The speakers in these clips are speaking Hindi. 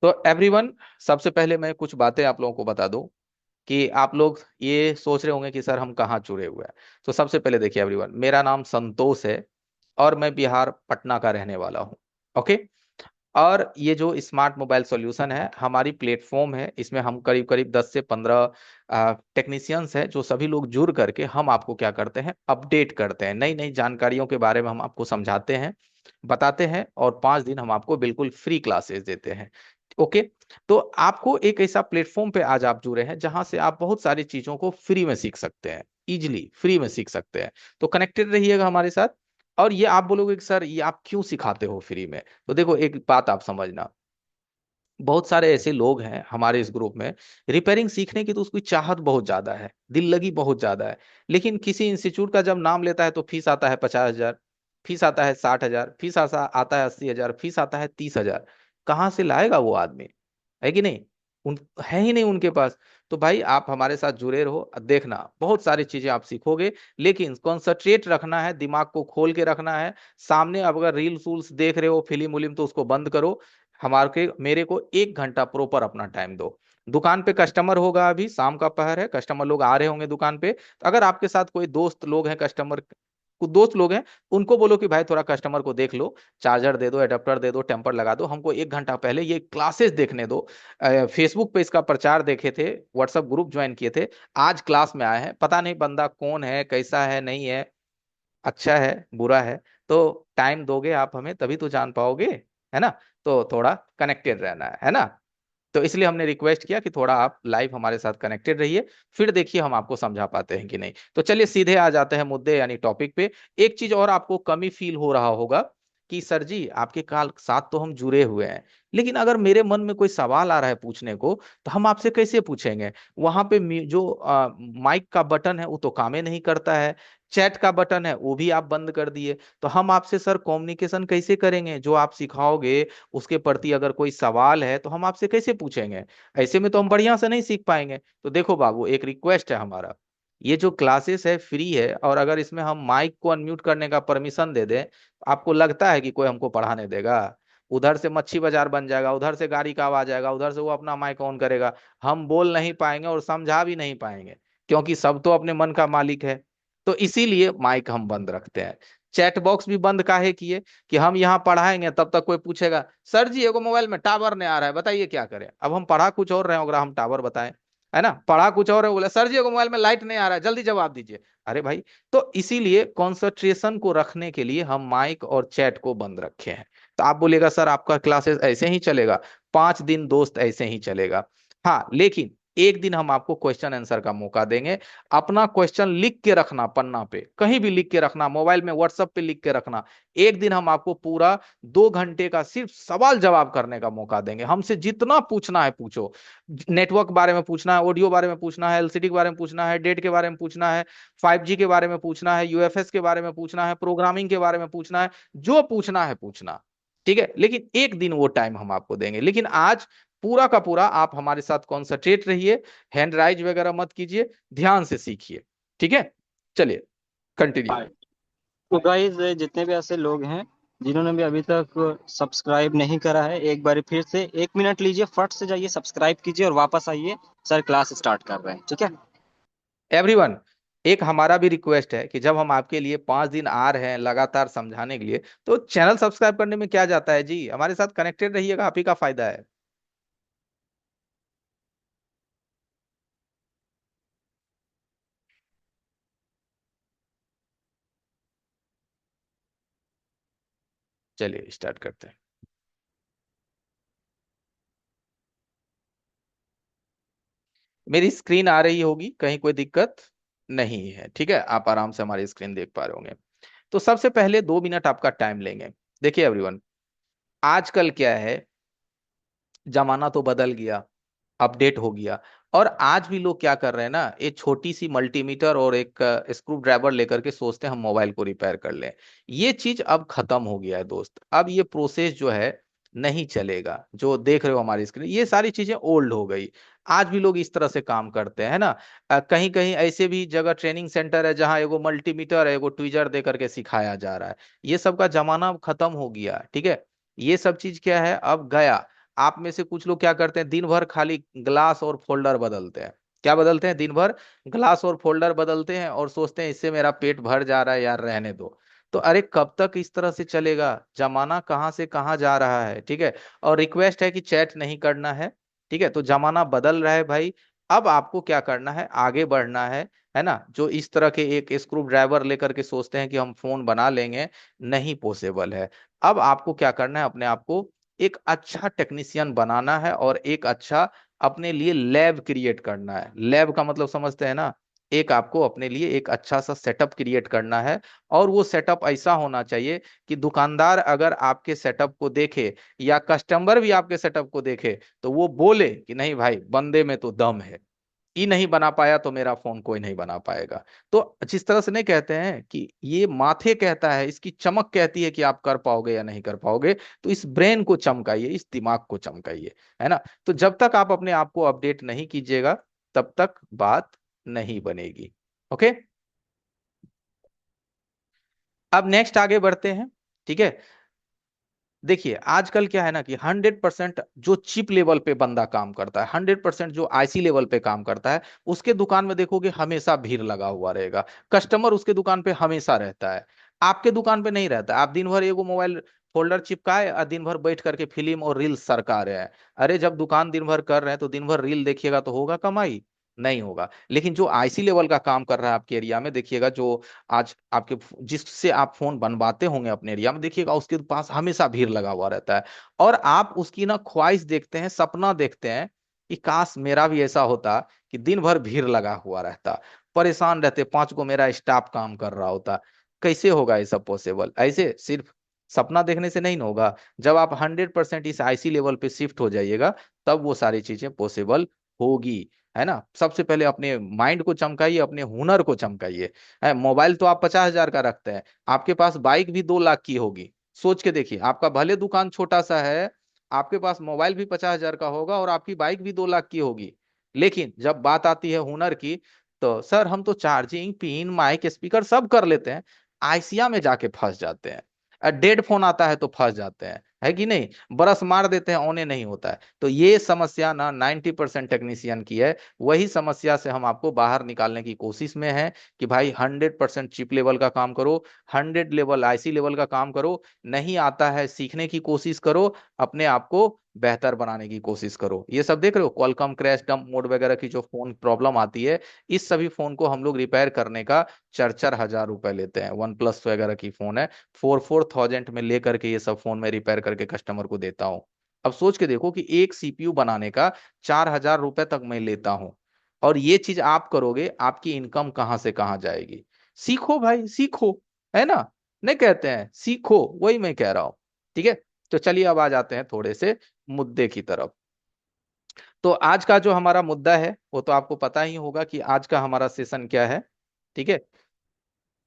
तो एवरीवन, सबसे पहले मैं कुछ बातें आप लोगों को बता दूं कि आप लोग ये सोच रहे होंगे कि सर हम कहाँ जुड़े हुए हैं। तो सबसे पहले देखिए एवरीवन, मेरा नाम संतोष है और मैं बिहार पटना का रहने वाला हूँ। ओके। और ये जो स्मार्ट मोबाइल सॉल्यूशन है हमारी प्लेटफॉर्म है, इसमें हम करीब करीब 10 से 15 टेक्नीशियंस हैं जो सभी लोग जुड़ करके हम आपको क्या करते हैं, अपडेट करते हैं, नई नई जानकारियों के बारे में हम आपको समझाते हैं, बताते हैं, और 5 दिन हम आपको बिल्कुल फ्री क्लासेस देते हैं। ओके। तो आपको एक ऐसा प्लेटफॉर्म पे आज आप जुड़े हैं जहां से आप बहुत सारी चीजों को फ्री में सीख सकते हैं, इजिली फ्री में सीख सकते हैं। तो कनेक्टेड रहिएगा हमारे साथ। और ये आप बोलोगे कि सर ये आप क्यों सिखाते हो फ्री में, तो देखो एक बात आप समझना, बहुत सारे ऐसे लोग हैं हमारे इस ग्रुप में, रिपेयरिंग सीखने की तो उसकी चाहत बहुत ज्यादा है, दिल लगी बहुत ज्यादा है, लेकिन किसी इंस्टीट्यूट का जब नाम लेता है तो फीस आता है 50,000, फीस आता है 60,000, फीस आता है 80,000, फीस आता है 30,000। कहाँ से लाएगा वो आदमी, है कि नहीं? उन है ही नहीं उनके पास। तो भाई आप हमारे साथ जुड़े रहो, देखना बहुत सारी चीजें आप सीखोगे, लेकिन कॉन्सेंट्रेट रखना है, दिमाग को खोल के रखना है। सामने अब अगर रील्स वूल्स देख रहे हो, फिल्म उलिम, तो उसको बंद करो। हमारे मेरे को 1 घंटा प्रॉपर अपना टाइम दो। दुकान पे कस्टमर होगा, अभी शाम का पहर है, कस्टमर लोग आ रहे होंगे दुकान पे, तो अगर आपके साथ कोई दोस्त लोग हैं, कस्टमर कुछ दोस्त लोग हैं, उनको बोलो कि भाई थोड़ा कस्टमर को देख लो, चार्जर दे दो, एडाप्टर दे दो, टेम्पर लगा दो, हमको 1 घंटा पहले ये क्लासेस देखने दो। फेसबुक पे इसका प्रचार देखे थे, व्हाट्सएप ग्रुप ज्वाइन किए थे, आज क्लास में आए हैं, पता नहीं बंदा कौन है, कैसा है, नहीं है, अच्छा है, बुरा है। तो टाइम दोगे आप हमें तभी तो जान पाओगे, है ना? तो थोड़ा कनेक्टेड रहना है ना? तो इसलिए हमने रिक्वेस्ट किया कि थोड़ा आप लाइव हमारे साथ कनेक्टेड रहिए, फिर देखिए हम आपको समझा पाते हैं कि नहीं। तो चलिए सीधे आ जाते हैं मुद्दे यानी टॉपिक पे। एक चीज और आपको कमी फील हो रहा होगा कि सर जी आपके काल साथ तो हम जुड़े हुए हैं, लेकिन अगर मेरे मन में कोई सवाल आ रहा है पूछने को, तो हम आपसे कैसे पूछेंगे? वहां पे जो माइक का बटन है वो तो काम ही नहीं करता है, चैट का बटन है वो भी आप बंद कर दिए, तो हम आपसे सर कम्युनिकेशन कैसे करेंगे? जो आप सिखाओगे उसके प्रति अगर कोई सवाल है तो हम आपसे कैसे पूछेंगे? ऐसे में तो हम बढ़िया से नहीं सीख पाएंगे। तो देखो बाबू, एक रिक्वेस्ट है हमारा, ये जो क्लासेस है फ्री है, और अगर इसमें हम माइक को अनम्यूट करने का परमिशन दे दें, तो आपको लगता है कि कोई हमको पढ़ाने देगा? उधर से मच्छी बाजार बन जाएगा, उधर से गाड़ी का आवाज आएगा, उधर से वो अपना माइक ऑन करेगा, हम बोल नहीं पाएंगे और समझा भी नहीं पाएंगे, क्योंकि सब तो अपने मन का मालिक है। तो इसीलिए माइक हम बंद रखते हैं। चैट बॉक्स भी बंद काहे किए? कि हम यहाँ पढ़ाएंगे तब तक कोई पूछेगा, सर जी एगो मोबाइल में टावर नहीं आ रहा है, बताइए क्या करें? अब हम पढ़ा कुछ और रहे होगा, हम टावर बताएं, है ना? पढ़ा कुछ और है, बोले सर जी एगो मोबाइल में लाइट नहीं आ रहा है, जल्दी जवाब दीजिए। अरे भाई, तो इसीलिए कंसंट्रेशन को रखने के लिए हम माइक और चैट को बंद रखे हैं। तो आप बोलेगा सर आपका क्लासेस ऐसे ही चलेगा? 5 दिन दोस्त ऐसे ही चलेगा। हाँ, लेकिन एक दिन हम आपको क्वेश्चन आंसर का मौका देंगे। अपना क्वेश्चन लिख के रखना, पन्ना पे कहीं भी लिख के रखना, मोबाइल में व्हाट्सएप पे लिख के रखना। एक दिन हम आपको पूरा 2 घंटे का सिर्फ सवाल जवाब करने का मौका देंगे, हमसे जितना पूछना है पूछो। नेटवर्क बारे में पूछना है, ऑडियो बारे में पूछना है, एलसीडी के बारे में पूछना है, डेट के बारे में पूछना है, 5G के बारे में पूछना है, यूएफएस के बारे में पूछना है, प्रोग्रामिंग के बारे में पूछना है, जो पूछना है पूछना। ठीक है, लेकिन एक दिन वो टाइम हम आपको देंगे। लेकिन आज पूरा का पूरा आप हमारे साथ कॉन्सेंट्रेट रहिए, हैंड राइज वगैरह मत कीजिए, ध्यान से सीखिए। ठीक है, चलिए कंटिन्यू। तो गाइज जितने भी ऐसे लोग हैं जिन्होंने भी अभी तक सब्सक्राइब नहीं करा है, एक बार फिर से 1 मिनट लीजिए, फट से जाइए सब्सक्राइब कीजिए और वापस आइए। सर क्लास स्टार्ट कर रहे हैं, ठीक है? एवरीवन, एक हमारा भी रिक्वेस्ट है कि जब हम आपके लिए 5 दिन आ रहे हैं लगातार समझाने के लिए, तो चैनल सब्सक्राइब करने में क्या जाता है जी, हमारे साथ कनेक्टेड रहिएगा, आप ही का फायदा है। चलिए स्टार्ट करते हैं। मेरी स्क्रीन आ रही होगी, कहीं कोई दिक्कत नहीं है? ठीक है, आप आराम से हमारी स्क्रीन देख पा रहे होंगे। तो सबसे पहले 2 मिनट आपका टाइम लेंगे। देखिए एवरीवन, आजकल क्या है, जमाना तो बदल गया, अपडेट हो गया, और आज भी लोग क्या कर रहे हैं ना, एक छोटी सी मल्टीमीटर और एक स्क्रू ड्राइवर लेकर के सोचते हैं हम मोबाइल को रिपेयर कर लें। ये चीज अब खत्म हो गया है दोस्त, अब ये प्रोसेस जो है नहीं चलेगा। जो देख रहे हो हमारी स्क्रीन, ये सारी चीजें ओल्ड हो गई। आज भी लोग इस तरह से काम करते हैं, है ना? कहीं कहीं ऐसे भी जगह ट्रेनिंग सेंटर है जहाँ एगो मल्टीमीटर है, एगो ट्विजर दे करके सिखाया जा रहा है। ये सब का जमाना अब खत्म हो गया, ठीक है? ये सब चीज क्या है, अब गया। आप में से कुछ लोग क्या करते हैं, दिन भर खाली ग्लास और फोल्डर बदलते हैं। क्या बदलते हैं? दिन भर ग्लास और फोल्डर बदलते हैं और सोचते हैं इससे मेरा पेट भर जा रहा है यार, रहने दो। तो अरे कब तक इस तरह से चलेगा? जमाना कहाँ से कहाँ जा रहा है, ठीक है। और रिक्वेस्ट है कि चैट नहीं करना है, ठीक है। तो जमाना बदल रहा है भाई। अब आपको क्या करना है, आगे बढ़ना है ना। जो इस तरह के एक स्क्रू ड्राइवर लेकर के सोचते हैं कि हम फोन बना लेंगे, नहीं पॉसिबल है। अब आपको क्या करना है, अपने आप को एक अच्छा टेक्नीशियन बनाना है और एक अच्छा अपने लिए लैब क्रिएट करना है। लैब का मतलब समझते हैं ना, एक आपको अपने लिए एक अच्छा सा सेटअप क्रिएट करना है। और वो सेटअप ऐसा होना चाहिए कि दुकानदार अगर आपके सेटअप को देखे या कस्टमर भी आपके सेटअप को देखे तो वो बोले कि नहीं भाई, बंदे में तो दम है, ये नहीं बना पाया तो मेरा फोन कोई नहीं बना पाएगा। तो जिस तरह से नहीं कहते हैं कि ये माथे कहता है, इसकी चमक कहती है कि आप कर पाओगे या नहीं कर पाओगे, तो इस ब्रेन को चमकाइए, इस दिमाग को चमकाइए, है ना। तो जब तक आप अपने आप को अपडेट नहीं कीजिएगा, तब तक बात नहीं बनेगी। ओके। अब नेक्स्ट आगे बढ़ते हैं, ठीक है। देखिए आजकल क्या है ना कि 100% जो चिप लेवल पे बंदा काम करता है, 100% जो आईसी लेवल पे काम करता है, उसके दुकान में देखोगे हमेशा भीड़ लगा हुआ रहेगा। कस्टमर उसके दुकान पे हमेशा रहता है, आपके दुकान पे नहीं रहता। आप दिन भर एगो मोबाइल फोल्डर चिपकाए और दिन भर बैठ करके फिल्म और रील सरका रहे हैं। अरे जब दुकान दिन भर कर रहे हैं तो दिन भर रील देखिएगा तो होगा कमाई? नहीं होगा। लेकिन जो आईसी लेवल का काम कर रहा है आपके एरिया में, देखिएगा जो आज आपके जिससे आप फोन बनवाते होंगे अपने एरिया में, देखिएगा उसके पास हमेशा भीड़ लगा हुआ रहता है। और आप उसकी ना ख्वाहिश देखते हैं, सपना देखते हैं कि काश मेरा भी ऐसा होता कि दिन भर भीड़ लगा हुआ रहता, परेशान रहते, 5 को मेरा स्टाफ काम कर रहा होता। कैसे होगा ये सब पॉसिबल? ऐसे सिर्फ सपना देखने से नहीं ना होगा। जब आप 100% इस आईसी लेवल पे शिफ्ट हो जाइएगा, तब वो सारी चीजें पॉसिबल होगी, है ना। सबसे पहले अपने माइंड को चमकाइए, अपने हुनर को चमकाइए। मोबाइल तो आप 50,000 का रखते हैं, आपके पास बाइक भी 2 लाख की होगी। सोच के देखिए, आपका भले दुकान छोटा सा है, आपके पास मोबाइल भी 50,000 का होगा और आपकी बाइक भी 2 लाख की होगी। लेकिन जब बात आती है हुनर की, तो सर हम तो चार्जिंग पिन माइक स्पीकर सब कर लेते हैं, आईसिया में जाके फंस जाते हैं। डेड फोन आता है तो फंस जाते हैं, है कि नहीं। बरस मार देते हैं, ऑने नहीं होता है। तो ये समस्या ना 90% टेक्नीशियन की है। वही समस्या से हम आपको बाहर निकालने की कोशिश में है कि भाई 100% चिप लेवल का काम करो, 100 लेवल आईसी लेवल का काम करो। नहीं आता है, सीखने की कोशिश करो, अपने आप को बेहतर बनाने की कोशिश करो। ये सब देख रहे हो, क्वालकॉम क्रैश डंप मोड वगैरह की जो फोन प्रॉब्लम आती है, इस सभी फोन को हम लोग रिपेयर करने का 4-4 हजार रुपए लेते हैं। वन प्लस वगैरह की फोन है, 4-4 थाउजेंड में लेकर के ये सब फोन में रिपेयर करके कस्टमर को देता हूँ। अब सोच के देखो कि एक सीपीयू बनाने का 4 हजार रुपए तक मैं लेता हूँ। और ये चीज आप करोगे, आपकी इनकम कहाँ से कहाँ जाएगी? सीखो भाई, सीखो, है ना। नहीं कहते हैं सीखो, वही मैं कह रहा हूँ, ठीक है। तो चलिए अब आ जाते हैं थोड़े से मुद्दे की तरफ। तो आज का जो हमारा मुद्दा है वो तो आपको पता ही होगा कि आज का हमारा सेशन क्या है, ठीक है।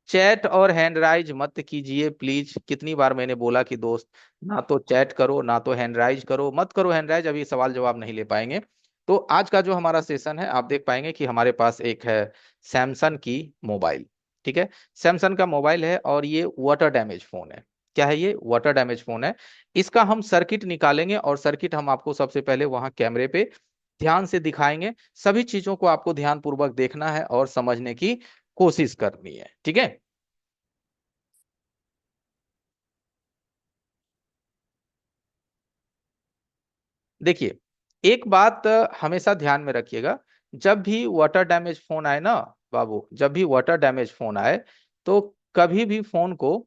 चैट और हैंड राइज मत कीजिए प्लीज। कितनी बार मैंने बोला कि दोस्त, ना तो चैट करो ना तो हैंड राइज करो, मत करो हैंड राइज, अभी सवाल जवाब नहीं ले पाएंगे। तो आज का जो हमारा सेशन है, आप देख पाएंगे कि हमारे पास एक है सैमसंग की मोबाइल, ठीक है। सैमसंग का मोबाइल है और ये वाटर डैमेज फोन है। क्या है ये? वाटर डैमेज फोन है। इसका हम सर्किट निकालेंगे और सर्किट हम आपको सबसे पहले वहां कैमरे पे ध्यान से दिखाएंगे। सभी चीजों को आपको ध्यान पूर्वक देखना है और समझने की कोशिश करनी है, ठीक है। देखिए, एक बात हमेशा ध्यान में रखिएगा। जब भी वाटर डैमेज फोन आए ना बाबू, जब भी वाटर डैमेज फोन आए, तो कभी भी फोन को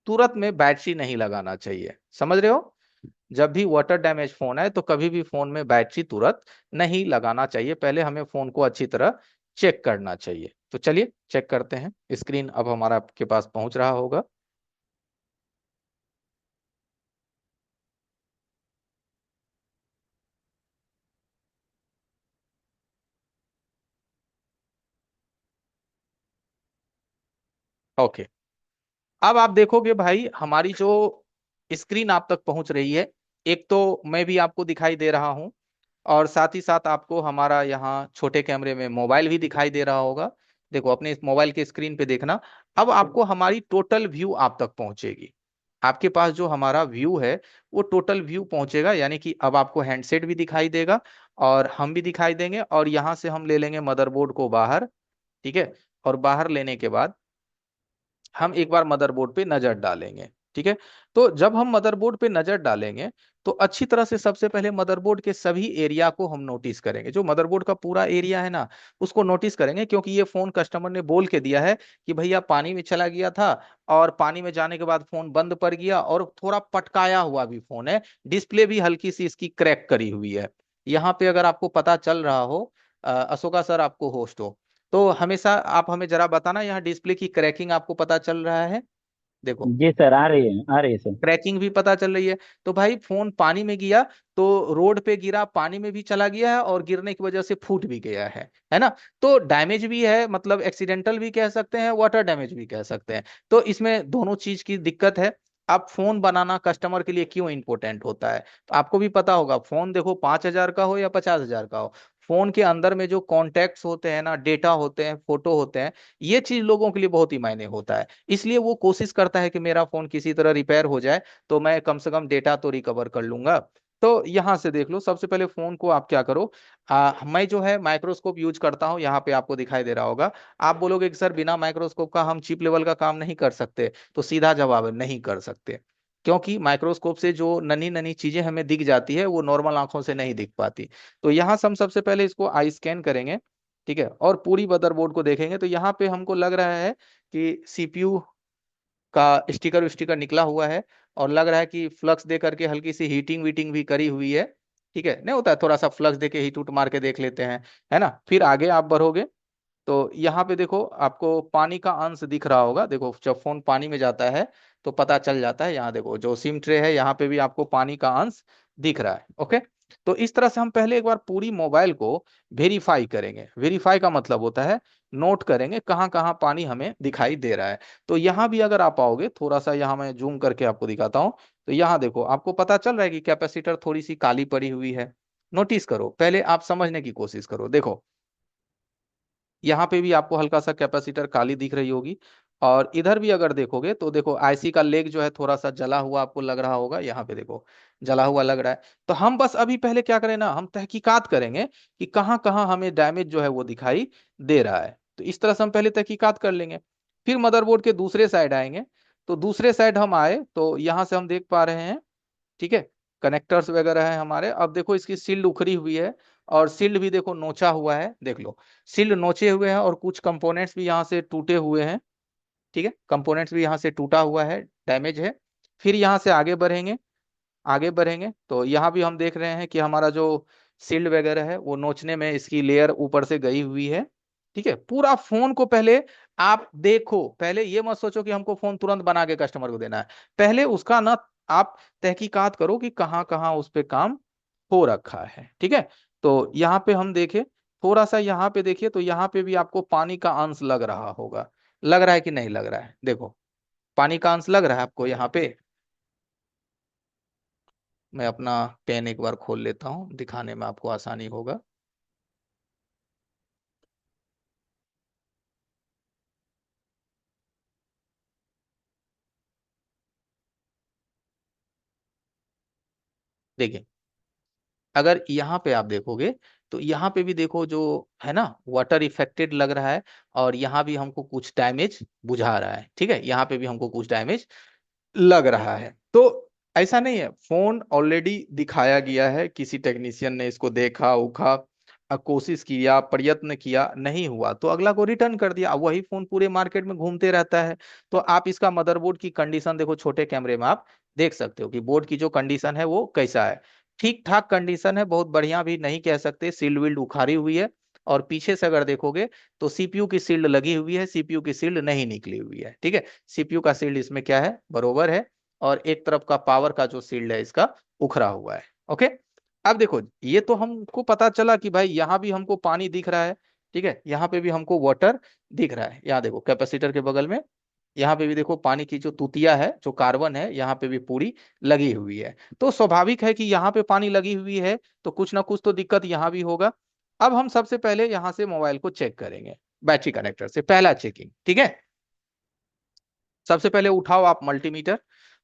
तुरंत में बैटरी नहीं लगाना चाहिए, समझ रहे हो। जब भी वाटर डैमेज फोन आए तो कभी भी फोन में बैटरी तुरंत नहीं लगाना चाहिए, पहले हमें फोन को अच्छी तरह चेक करना चाहिए। तो चलिए चेक करते हैं। स्क्रीन अब हमारा आपके पास पहुंच रहा होगा। ओके। अब आप देखोगे भाई, हमारी जो स्क्रीन आप तक पहुंच रही है, एक तो मैं भी आपको दिखाई दे रहा हूं, और साथ ही साथ आपको हमारा यहाँ छोटे कैमरे में मोबाइल भी दिखाई दे रहा होगा। देखो अपने इस मोबाइल के स्क्रीन पे देखना। अब आपको हमारी टोटल व्यू आप तक पहुंचेगी। आपके पास जो हमारा व्यू है वो टोटल व्यू पहुंचेगा, यानी कि अब आपको हैंडसेट भी दिखाई देगा और हम भी दिखाई देंगे। और यहां से हम ले लेंगे मदरबोर्ड को बाहर, ठीक है। और बाहर लेने के बाद हम एक बार मदरबोर्ड पे नजर डालेंगे, ठीक है। तो जब हम मदरबोर्ड पे नजर डालेंगे तो अच्छी तरह से सबसे पहले मदरबोर्ड के सभी एरिया को हम नोटिस करेंगे। जो मदरबोर्ड का पूरा एरिया है ना, उसको नोटिस करेंगे, क्योंकि ये फोन कस्टमर ने बोल के दिया है कि भैया पानी में चला गया था और पानी में जाने के बाद फोन बंद पड़ गया और थोड़ा पटकाया हुआ भी फोन है। डिस्प्ले भी हल्की सी इसकी क्रैक करी हुई है। यहाँ पे अगर आपको पता चल रहा हो, अशोका सर आपको होस्ट हो, तो हमेशा आप हमें जरा बताना, यहाँ डिस्प्ले की क्रैकिंग आपको पता चल रहा है? देखो जी सर, आ रही है, आ रही है सर। क्रैकिंग भी पता चल रही है। तो भाई फोन पानी में गिरा, तो रोड पे गिरा, पानी में भी चला गया है और गिरने की वजह से फूट भी गया है ना। तो डैमेज भी है, मतलब एक्सीडेंटल भी कह सकते हैं, वाटर डैमेज भी कह सकते हैं। तो इसमें दोनों चीज की दिक्कत है। अब फोन बनाना कस्टमर के लिए क्यों इंपॉर्टेंट होता है, तो आपको भी पता होगा, फोन देखो 5,000 का हो या 50,000 का हो, फोन के अंदर में जो कॉन्टैक्ट्स होते हैं ना, डेटा होते हैं, फोटो होते हैं, ये चीज लोगों के लिए बहुत ही मायने होता है। इसलिए वो कोशिश करता है कि मेरा फोन किसी तरह रिपेयर हो जाए तो मैं कम से कम डेटा तो रिकवर कर लूंगा। तो यहां से देख लो, सबसे पहले फोन को आप क्या करो, मैं जो है माइक्रोस्कोप यूज करता हूं, यहाँ पे आपको दिखाई दे रहा होगा। आप बोलोगे कि सर बिना माइक्रोस्कोप का हम चिप लेवल का काम नहीं कर सकते, तो सीधा जवाब है नहीं कर सकते। क्योंकि माइक्रोस्कोप से जो नन्ही नन्ही चीजें हमें दिख जाती है वो नॉर्मल आंखों से नहीं दिख पाती। तो यहाँ से हम सबसे पहले इसको आई स्कैन करेंगे, ठीक है, और पूरी मदरबोर्ड को देखेंगे। तो यहाँ पे हमको लग रहा है कि सीपीयू का स्टिकर स्टिकर निकला हुआ है, और लग रहा है कि फ्लक्स दे करके हल्की सी हीटिंग वीटिंग भी करी हुई है, ठीक है। नहीं होता है थोड़ा सा फ्लक्स दे के हीट उट मार के देख लेते हैं, है ना। फिर आगे आप बढ़ोगे तो यहाँ पे देखो आपको पानी का अंश दिख रहा होगा। देखो जब फोन पानी में जाता है तो पता चल जाता है। यहाँ देखो जो सिम ट्रे है यहाँ पे भी आपको पानी का अंश दिख रहा है, ओके। तो इस तरह से हम पहले एक बार पूरी मोबाइल को वेरीफाई करेंगे। वेरीफाई का मतलब होता है नोट करेंगे कहाँ कहाँ पानी हमें दिखाई दे रहा है। तो यहाँ भी अगर आप आओगे, थोड़ा सा यहाँ मैं जूम करके आपको दिखाता हूँ। तो यहाँ देखो आपको पता चल रहा है कि कैपेसिटर थोड़ी सी काली पड़ी हुई है। नोटिस करो, पहले आप समझने की कोशिश करो। देखो यहाँ पे भी आपको हल्का सा कैपेसिटर काली दिख रही होगी। और इधर भी अगर देखोगे तो देखो आईसी का लेग जो है थोड़ा सा जला हुआ आपको लग रहा होगा, यहाँ पे देखो जला हुआ लग रहा है। तो हम बस अभी पहले क्या करें ना, हम तहकीकात करेंगे कि कहाँ कहाँ हमें डैमेज जो है वो दिखाई दे रहा है। तो इस तरह से हम पहले तहकीकात कर लेंगे। फिर मदरबोर्ड के दूसरे साइड आएंगे। तो दूसरे साइड हम आए तो यहाँ से हम देख पा रहे हैं, ठीक है, कनेक्टर्स वगैरह है हमारे। अब देखो इसकी सील्ड उखड़ी हुई है, और सील्ड भी देखो नोचा हुआ है, देख लो सील्ड नोचे हुए हैं, और कुछ कंपोनेंट्स भी यहाँ से टूटे हुए हैं, ठीक है, कंपोनेंट्स भी यहाँ से टूटा हुआ है, डैमेज है। फिर यहाँ से आगे बढ़ेंगे। आगे बढ़ेंगे तो यहाँ भी हम देख रहे हैं कि हमारा जो सील्ड वगैरह है वो नोचने में इसकी लेयर ऊपर से गई हुई है, ठीक है। पूरा फोन को पहले आप देखो, पहले ये मत सोचो कि हमको फोन तुरंत बना के कस्टमर को देना है। पहले उसका ना आप तहकीकात करो कि कहाँ कहाँ उस पे काम हो रखा है, ठीक है। तो यहाँ पे हम देखें, थोड़ा सा यहाँ पे देखिए, तो यहाँ पे भी आपको पानी का अंश लग रहा होगा। लग रहा है कि नहीं लग रहा है? देखो पानी का अंश लग रहा है आपको यहाँ पे। मैं अपना पेन एक बार खोल लेता हूँ, दिखाने में आपको आसानी होगा। देखिए अगर यहाँ पे आप देखोगे तो यहाँ पे भी देखो जो है ना वाटर इफेक्टेड लग रहा है, और यहाँ भी हमको कुछ डैमेज बुझा रहा है, ठीक है, यहाँ पे भी हमको कुछ डैमेज लग रहा है। तो ऐसा नहीं है, फोन ऑलरेडी दिखाया गया है, किसी टेक्नीशियन ने इसको देखा उखा, कोशिश किया, प्रयत्न किया, नहीं हुआ तो अगला को रिटर्न कर दिया। अब वही फोन पूरे मार्केट में घूमते रहता है। तो आप इसका मदरबोर्ड की कंडीशन देखो, छोटे कैमरे में आप देख सकते हो कि बोर्ड की जो कंडीशन है वो कैसा है। ठीक ठाक कंडीशन है, बहुत बढ़िया भी नहीं कह सकते, सील्ड विल्ड उखाड़ी हुई है। और पीछे से अगर देखोगे तो सीपीयू की सील्ड लगी हुई है, सीपीयू की सील्ड नहीं निकली हुई है, ठीक है। सीपीयू का सील्ड इसमें क्या है, बरोबर है। और एक तरफ का पावर का जो सील्ड है इसका उखड़ा हुआ है, ओके। अब देखो ये तो हमको पता चला कि भाई यहाँ भी हमको पानी दिख रहा है, ठीक है, यहाँ पे भी हमको वाटर दिख रहा है। यहाँ देखो कैपेसिटर के बगल में, यहाँ पे भी देखो पानी की जो तुतिया है, जो कार्बन है, यहाँ पे भी पूरी लगी हुई है। तो स्वाभाविक है कि यहाँ पे पानी लगी हुई है तो कुछ ना कुछ तो दिक्कत यहाँ भी होगा। अब हम सबसे पहले यहाँ से मोबाइल को चेक करेंगे। बैटरी कनेक्टर से, पहला चेकिंग। ठीक है, सबसे पहले उठाओ आप मल्टीमीटर,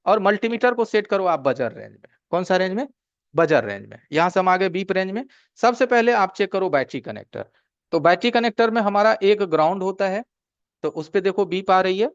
और मल्टीमीटर को सेट करो आप बजर रेंज में। कौन सा रेंज में? बजर रेंज में। यहां से हम आगे बीप रेंज में। सबसे पहले आप चेक करो बैटरी कनेक्टर। तो बैटरी कनेक्टर में हमारा एक ग्राउंड होता है, तो उस पे देखो बीप आ रही है।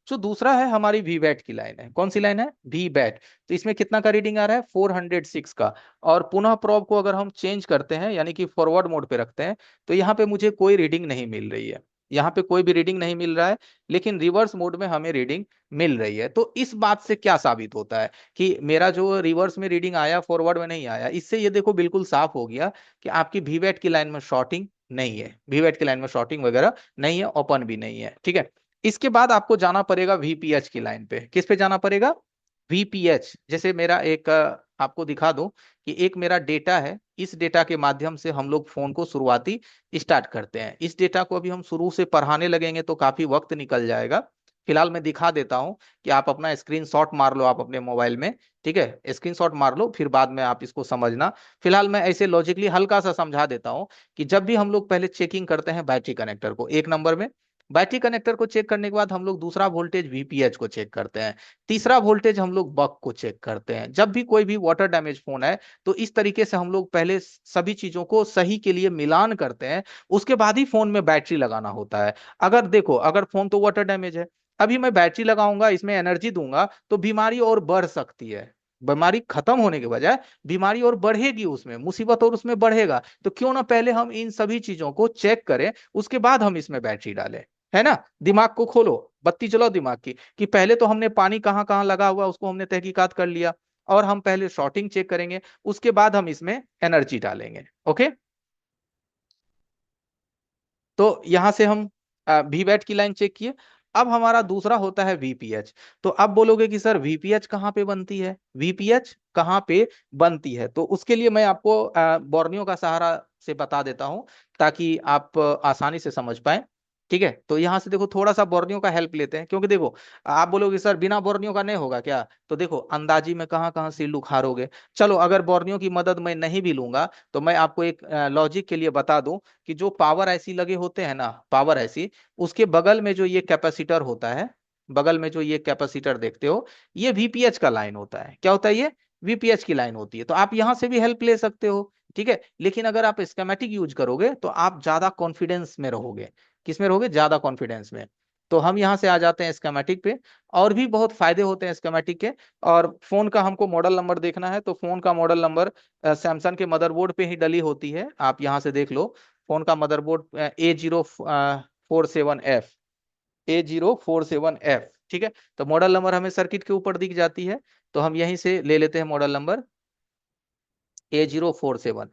जो दूसरा है हमारी वी बैट की लाइन है। कौन सी लाइन है? We bat. तो इसमें कितना का रीडिंग आ रहा है? 406 का। और पुनः प्रोब को अगर हम चेंज करते हैं, यानी कि फॉरवर्ड मोड पे रखते हैं, तो यहाँ पे मुझे कोई रीडिंग नहीं मिल रही है। यहाँ पे कोई भी रीडिंग नहीं मिल रहा है, लेकिन रिवर्स मोड में हमें रीडिंग मिल रही है। तो इस बात से क्या साबित होता है कि मेरा जो रिवर्स में रीडिंग आया फॉरवर्ड में नहीं आया? इससे ये देखो बिल्कुल साफ हो गया कि आपकी वी बैट की लाइन में शॉर्टिंग नहीं है, वी बैट की लाइन में शॉर्टिंग वगैरह नहीं है, ओपन भी नहीं है। ठीक है, इसके बाद आपको जाना पड़ेगा वीपीएच की लाइन पे। किस पे जाना पड़ेगा? वीपीएच। जैसे मेरा एक आपको दिखा दूं कि एक मेरा डेटा है, इस डेटा के माध्यम से हम लोग फोन को शुरुआती स्टार्ट करते हैं। इस डेटा को अभी हम शुरू से पढ़ाने लगेंगे तो काफी वक्त निकल जाएगा। फिलहाल मैं दिखा देता हूं कि आप अपना स्क्रीनशॉट मार लो आप अपने मोबाइल में। ठीक है, स्क्रीनशॉट मार लो, फिर बाद में आप इसको समझना। फिलहाल मैं ऐसे लॉजिकली हल्का सा समझा देता हूं कि जब भी हम लोग पहले चेकिंग करते हैं बैटरी कनेक्टर को, एक नंबर में बैटरी कनेक्टर को चेक करने के बाद हम लोग दूसरा वोल्टेज वीपीएच को चेक करते हैं। तीसरा वोल्टेज हम लोग बक को चेक करते हैं। जब भी कोई भी वाटर डैमेज फोन है, तो इस तरीके से हम लोग पहले सभी चीजों को सही के लिए मिलान करते हैं, उसके बाद ही फोन में बैटरी लगाना होता है। अगर देखो, अगर फोन तो वाटर डैमेज है, अभी मैं बैटरी लगाऊंगा, इसमें एनर्जी दूंगा, तो बीमारी और बढ़ सकती है। बीमारी खत्म होने के बजाय बीमारी और बढ़ेगी, उसमें मुसीबत और उसमें बढ़ेगा। तो क्यों ना पहले हम इन सभी चीजों को चेक करें, उसके बाद हम इसमें बैटरी डालें। है ना? दिमाग को खोलो, बत्ती जलाओ दिमाग की, कि पहले तो हमने पानी कहाँ कहाँ लगा हुआ उसको हमने तहकीकात कर लिया, और हम पहले शॉर्टिंग चेक करेंगे, उसके बाद हम इसमें एनर्जी डालेंगे। ओके, तो यहां से हम वीवैट की लाइन चेक किए। अब हमारा दूसरा होता है वीपीएच। तो अब बोलोगे कि सर वीपीएच कहाँ पे बनती है, वीपीएच कहाँ पे बनती है? तो उसके लिए मैं आपको बोर्नियो का सहारा से बता देता हूं, ताकि आप आसानी से समझ पाए। ठीक है, तो यहां से देखो थोड़ा सा बोर्नियो का हेल्प लेते हैं, क्योंकि देखो आप बोलोगे सर बिना बोर्नियो का नहीं होगा क्या? तो देखो अंदाजी में कहाँ कहाँ सील उखाड़ोगे। चलो अगर बोर्नियो की मदद मैं नहीं भी लूंगा, तो मैं आपको एक लॉजिक के लिए बता दूं कि जो पावर ऐसी लगे होते हैं ना, पावर ऐसी, उसके बगल में जो ये कैपेसिटर होता है, बगल में जो ये कैपेसिटर देखते हो, ये वीपीएच का लाइन होता है। क्या होता है ये? वीपीएच की लाइन होती है। तो आप यहां से भी हेल्प ले सकते हो। ठीक है, लेकिन अगर आप स्केमेटिक यूज करोगे तो आप ज्यादा कॉन्फिडेंस में रहोगे। किस में रहोगे? ज्यादा कॉन्फिडेंस में। तो हम यहां से आ जाते हैं स्केमेटिक पे। और भी बहुत फायदे होते हैं स्केमेटिक के। और फोन का हमको मॉडल नंबर देखना है, तो फोन का मॉडल नंबर सैमसंग के मदरबोर्ड पे ही डली होती है, आप यहां से देख लो। फोन का मदरबोर्ड A047F, A047F। ठीक है, तो मॉडल नंबर हमें सर्किट के ऊपर दिख जाती है, तो हम यहीं से ले लेते हैं मॉडल नंबर A047।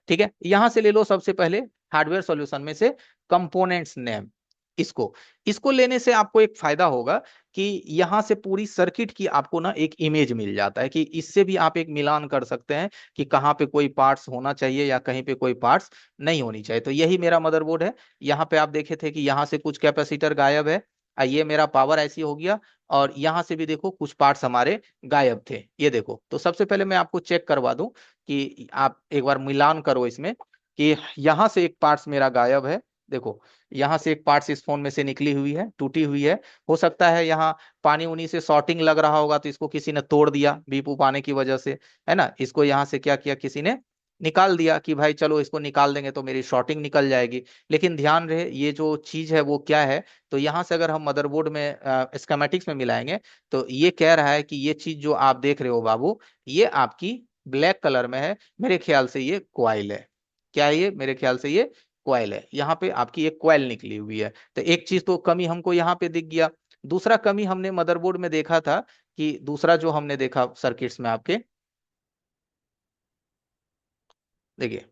ठीक है, यहां से ले लो सबसे पहले हार्डवेयर सॉल्यूशन में से कंपोनेंट्स नेम। इसको इसको लेने से आपको एक फायदा होगा कि यहां से पूरी सर्किट की आपको ना एक इमेज मिल जाता है, कि इससे भी आप एक मिलान कर सकते हैं कि कहाँ पे कोई पार्ट्स होना चाहिए या कहीं पे कोई पार्ट्स नहीं होनी चाहिए। तो यही मेरा मदरबोर्ड है। यहाँ पे आप देखे थे कि यहाँ से कुछ कैपेसिटर गायब है, ये मेरा पावर ऐसी हो गया। और यहाँ से भी देखो कुछ पार्ट्स हमारे गायब थे, ये देखो। तो सबसे पहले मैं आपको चेक करवा दूं कि आप एक बार मिलान करो इसमें, कि यहाँ से एक पार्ट्स मेरा गायब है। देखो, यहाँ से एक पार्ट्स इस फोन में से निकली हुई है, टूटी हुई है। हो सकता है यहाँ पानी उनी से शॉर्टिंग लग रहा होगा, तो इसको किसी ने तोड़ दिया बीप उप आने की वजह से। है ना? इसको यहाँ से क्या किया, किसी ने निकाल दिया कि भाई चलो इसको निकाल देंगे तो मेरी शॉर्टिंग निकल जाएगी। लेकिन ध्यान रहे ये जो चीज है वो क्या है। तो यहाँ से अगर हम मदरबोर्ड में स्कीमेटिक्स में मिलाएंगे, तो ये कह रहा है कि ये चीज जो आप देख रहे हो बाबू, ये आपकी ब्लैक कलर में है। मेरे ख्याल से ये क्वाइल है। क्या है ये? मेरे ख्याल से ये क्वाइल है। यहाँ पे आपकी एक क्वाइल निकली हुई है। तो एक चीज तो कमी हमको यहाँ पे दिख गया। दूसरा कमी हमने मदरबोर्ड में देखा था, कि दूसरा जो हमने देखा सर्किट्स में आपके, देखिए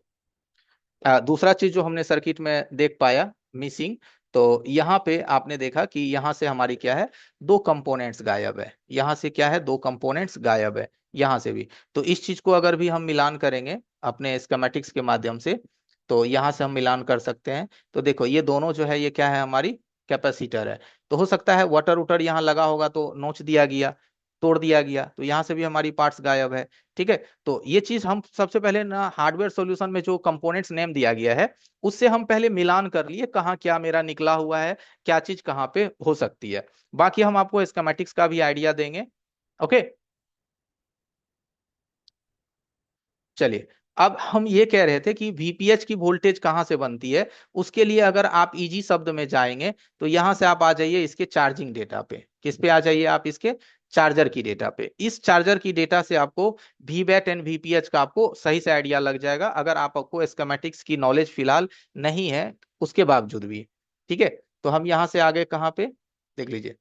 दूसरा चीज जो हमने सर्किट में देख पाया मिसिंग, तो यहाँ पे आपने देखा कि यहाँ से हमारी क्या है, दो कंपोनेंट्स गायब है। यहाँ से क्या है, दो कंपोनेंट्स गायब है। यहाँ से भी। तो इस चीज को अगर भी हम मिलान करेंगे अपने स्कीमेटिक्स के माध्यम से, तो यहाँ से हम मिलान कर सकते हैं। तो देखो ये दोनों जो है ये क्या है, हमारी कैपेसिटर है। तो हो सकता है वाटर उटर यहाँ लगा होगा तो नोच दिया गया। तोड़ दिया गया, तो यहाँ से भी हमारी पार्ट्स गायब है। ठीक है, तो ये चीज हम सबसे पहले ना हार्डवेयर सॉल्यूशन में जो कंपोनेंट्स नेम दिया गया है उससे हम पहले मिलान कर लिए कहाँ क्या मेरा निकला हुआ है, क्या चीज कहाँ पे हो सकती है। बाकी हम आपको स्कीमेटिक्स का भी आइडिया देंगे। ओके, चलिए, अब हम ये कह रहे थे कि वीपीएच की वोल्टेज कहाँ से बनती है। उसके लिए अगर आप इजी शब्द में जाएंगे तो यहां से आप आ जाइए इसके चार्जिंग डेटा पे। किस पे आ जाइए आप, इसके चार्जर की डेटा पे। इस चार्जर की डेटा से आपको वीवैट एंड वीपीएच का आपको सही से आइडिया लग जाएगा, अगर आपको स्कीमेटिक्स की नॉलेज फिलहाल नहीं है उसके बावजूद भी। ठीक है, तो हम यहां से आगे कहाँ पे, देख लीजिए।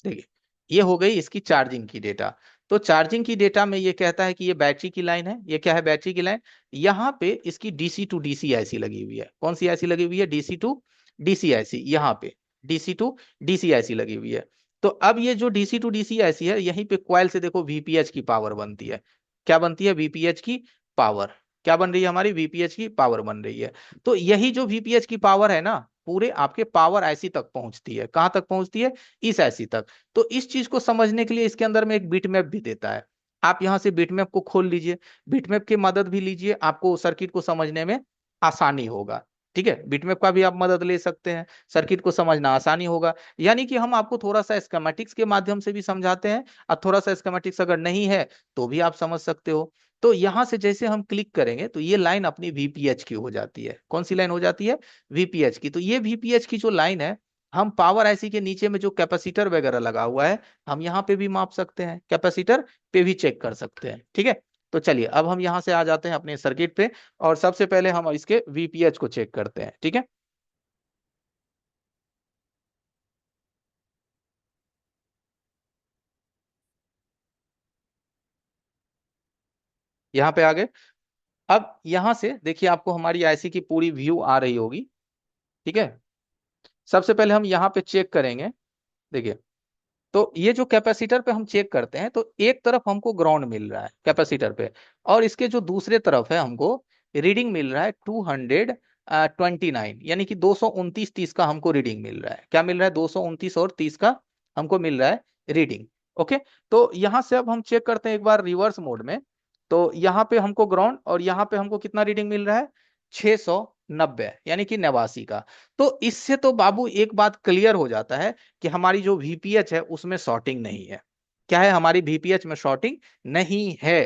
देखिए, ये हो गई इसकी चार्जिंग की डेटा। तो चार्जिंग की डेटा में ये कहता है कि ये बैटरी की लाइन है। ये क्या है, बैटरी की लाइन। यहाँ पे इसकी डीसी टू डीसी आईसी लगी हुई है। कौन सी आईसी लगी हुई है, डीसी टू डीसी आईसी। यहाँ पे डीसी टू डीसी आईसी लगी हुई है। तो अब ये जो डीसी टू डीसी आईसी है, यहीं पे कॉइल से देखो वीपीएच की पावर बनती है। क्या बनती है, वीपीएच की पावर। क्या बन रही है हमारी, वीपीएच की पावर बन रही है। तो यही जो वीपीएच की पावर है ना, पूरे आपके पावर आईसी तक पहुंचती है। कहां तक पहुंचती है, इस आईसी तक। तो इस चीज को समझने के लिए इसके अंदर में एक बिटमैप भी देता है। आप यहां से बिटमैप को खोल लीजिए, बिटमैप की मदद भी लीजिए, आपको सर्किट को समझने में आसानी होगा। ठीक है, बिटमैप का भी आप मदद ले सकते हैं, सर्किट को समझना आसानी होगा। यानी कि हम आपको थोड़ा सा स्कीमेटिक्स के माध्यम से भी समझाते हैं, और थोड़ा सा स्कीमेटिक्स अगर नहीं है तो भी आप समझ सकते हो। तो यहां से जैसे हम क्लिक करेंगे तो ये लाइन अपनी वीपीएच की हो जाती है। कौन सी लाइन हो जाती है, वीपीएच की। तो ये वीपीएच की जो लाइन है, हम पावर आईसी के नीचे में जो कैपेसिटर वगैरह लगा हुआ है, हम यहाँ पे भी माप सकते हैं, कैपेसिटर पे भी चेक कर सकते हैं। ठीक है, तो चलिए अब हम यहाँ से आ जाते हैं अपने सर्किट पे, और सबसे पहले हम इसके वीपीएच को चेक करते हैं। ठीक है, यहाँ पे आ गए। अब यहाँ से देखिए आपको हमारी आईसी की पूरी व्यू आ रही होगी। ठीक है, सबसे पहले हम यहाँ पे चेक करेंगे। देखिए, तो ये जो कैपेसिटर पे हम चेक करते हैं, तो एक तरफ हमको ग्राउंड मिल रहा है कैपेसिटर पे, और इसके जो दूसरे तरफ है हमको रीडिंग मिल रहा है 229, यानी कि 229 30 का हमको रीडिंग मिल रहा है। क्या मिल रहा है, 229 और 30 का हमको मिल रहा है रीडिंग। ओके, तो यहां से अब हम चेक करते हैं एक बार रिवर्स मोड में। तो यहाँ पे हमको ग्राउंड, और यहाँ पे हमको कितना रीडिंग मिल रहा है, 690, यानी कि 89 का। तो इससे तो बाबू एक बात क्लियर हो जाता है कि हमारी जो वीपीएच है उसमें शॉर्टिंग नहीं है। क्या है, हमारी वीपीएच में शॉर्टिंग नहीं है।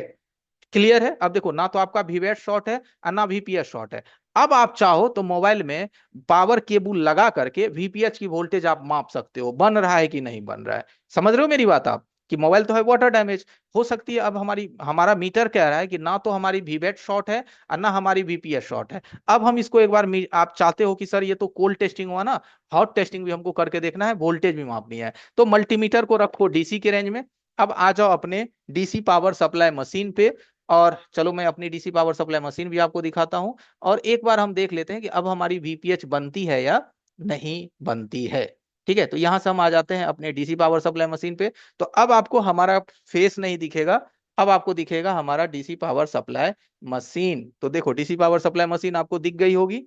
क्लियर है। अब देखो, ना तो आपका वीवैट शॉर्ट है और ना वीपीएच शॉर्ट है। अब आप चाहो तो मोबाइल में पावर केबल लगा करके वीपीएच की वोल्टेज आप माप सकते हो, बन रहा है कि नहीं बन रहा है। समझ रहे हो मेरी बात आप, कि मोबाइल तो है वाटर डैमेज हो सकती है। अब हमारा मीटर कह रहा है कि ना तो हमारी वीवैट शॉर्ट है और ना हमारी वीपीएच शॉर्ट है। अब हम इसको एक बार आप चाहते हो कि सर ये तो कोल्ड टेस्टिंग हुआ ना, हॉट टेस्टिंग भी हमको करके देखना है, वोल्टेज भी मापनी है। तो मल्टीमीटर को रखो डीसी के रेंज में। अब आ जाओ अपने डीसी पावर सप्लाई मशीन पे, और चलो मैं अपनी डीसी पावर सप्लाई मशीन भी आपको दिखाता हूं, और एक बार हम देख लेते हैं कि अब हमारी वीपीएच बनती है या नहीं बनती है। ठीक है, तो यहां से हम आ जाते हैं अपने डीसी पावर सप्लाई मशीन पे। तो अब आपको हमारा फेस नहीं दिखेगा, अब आपको दिखेगा हमारा डीसी पावर सप्लाई मशीन। तो देखो, डीसी पावर सप्लाई मशीन आपको दिख गई होगी।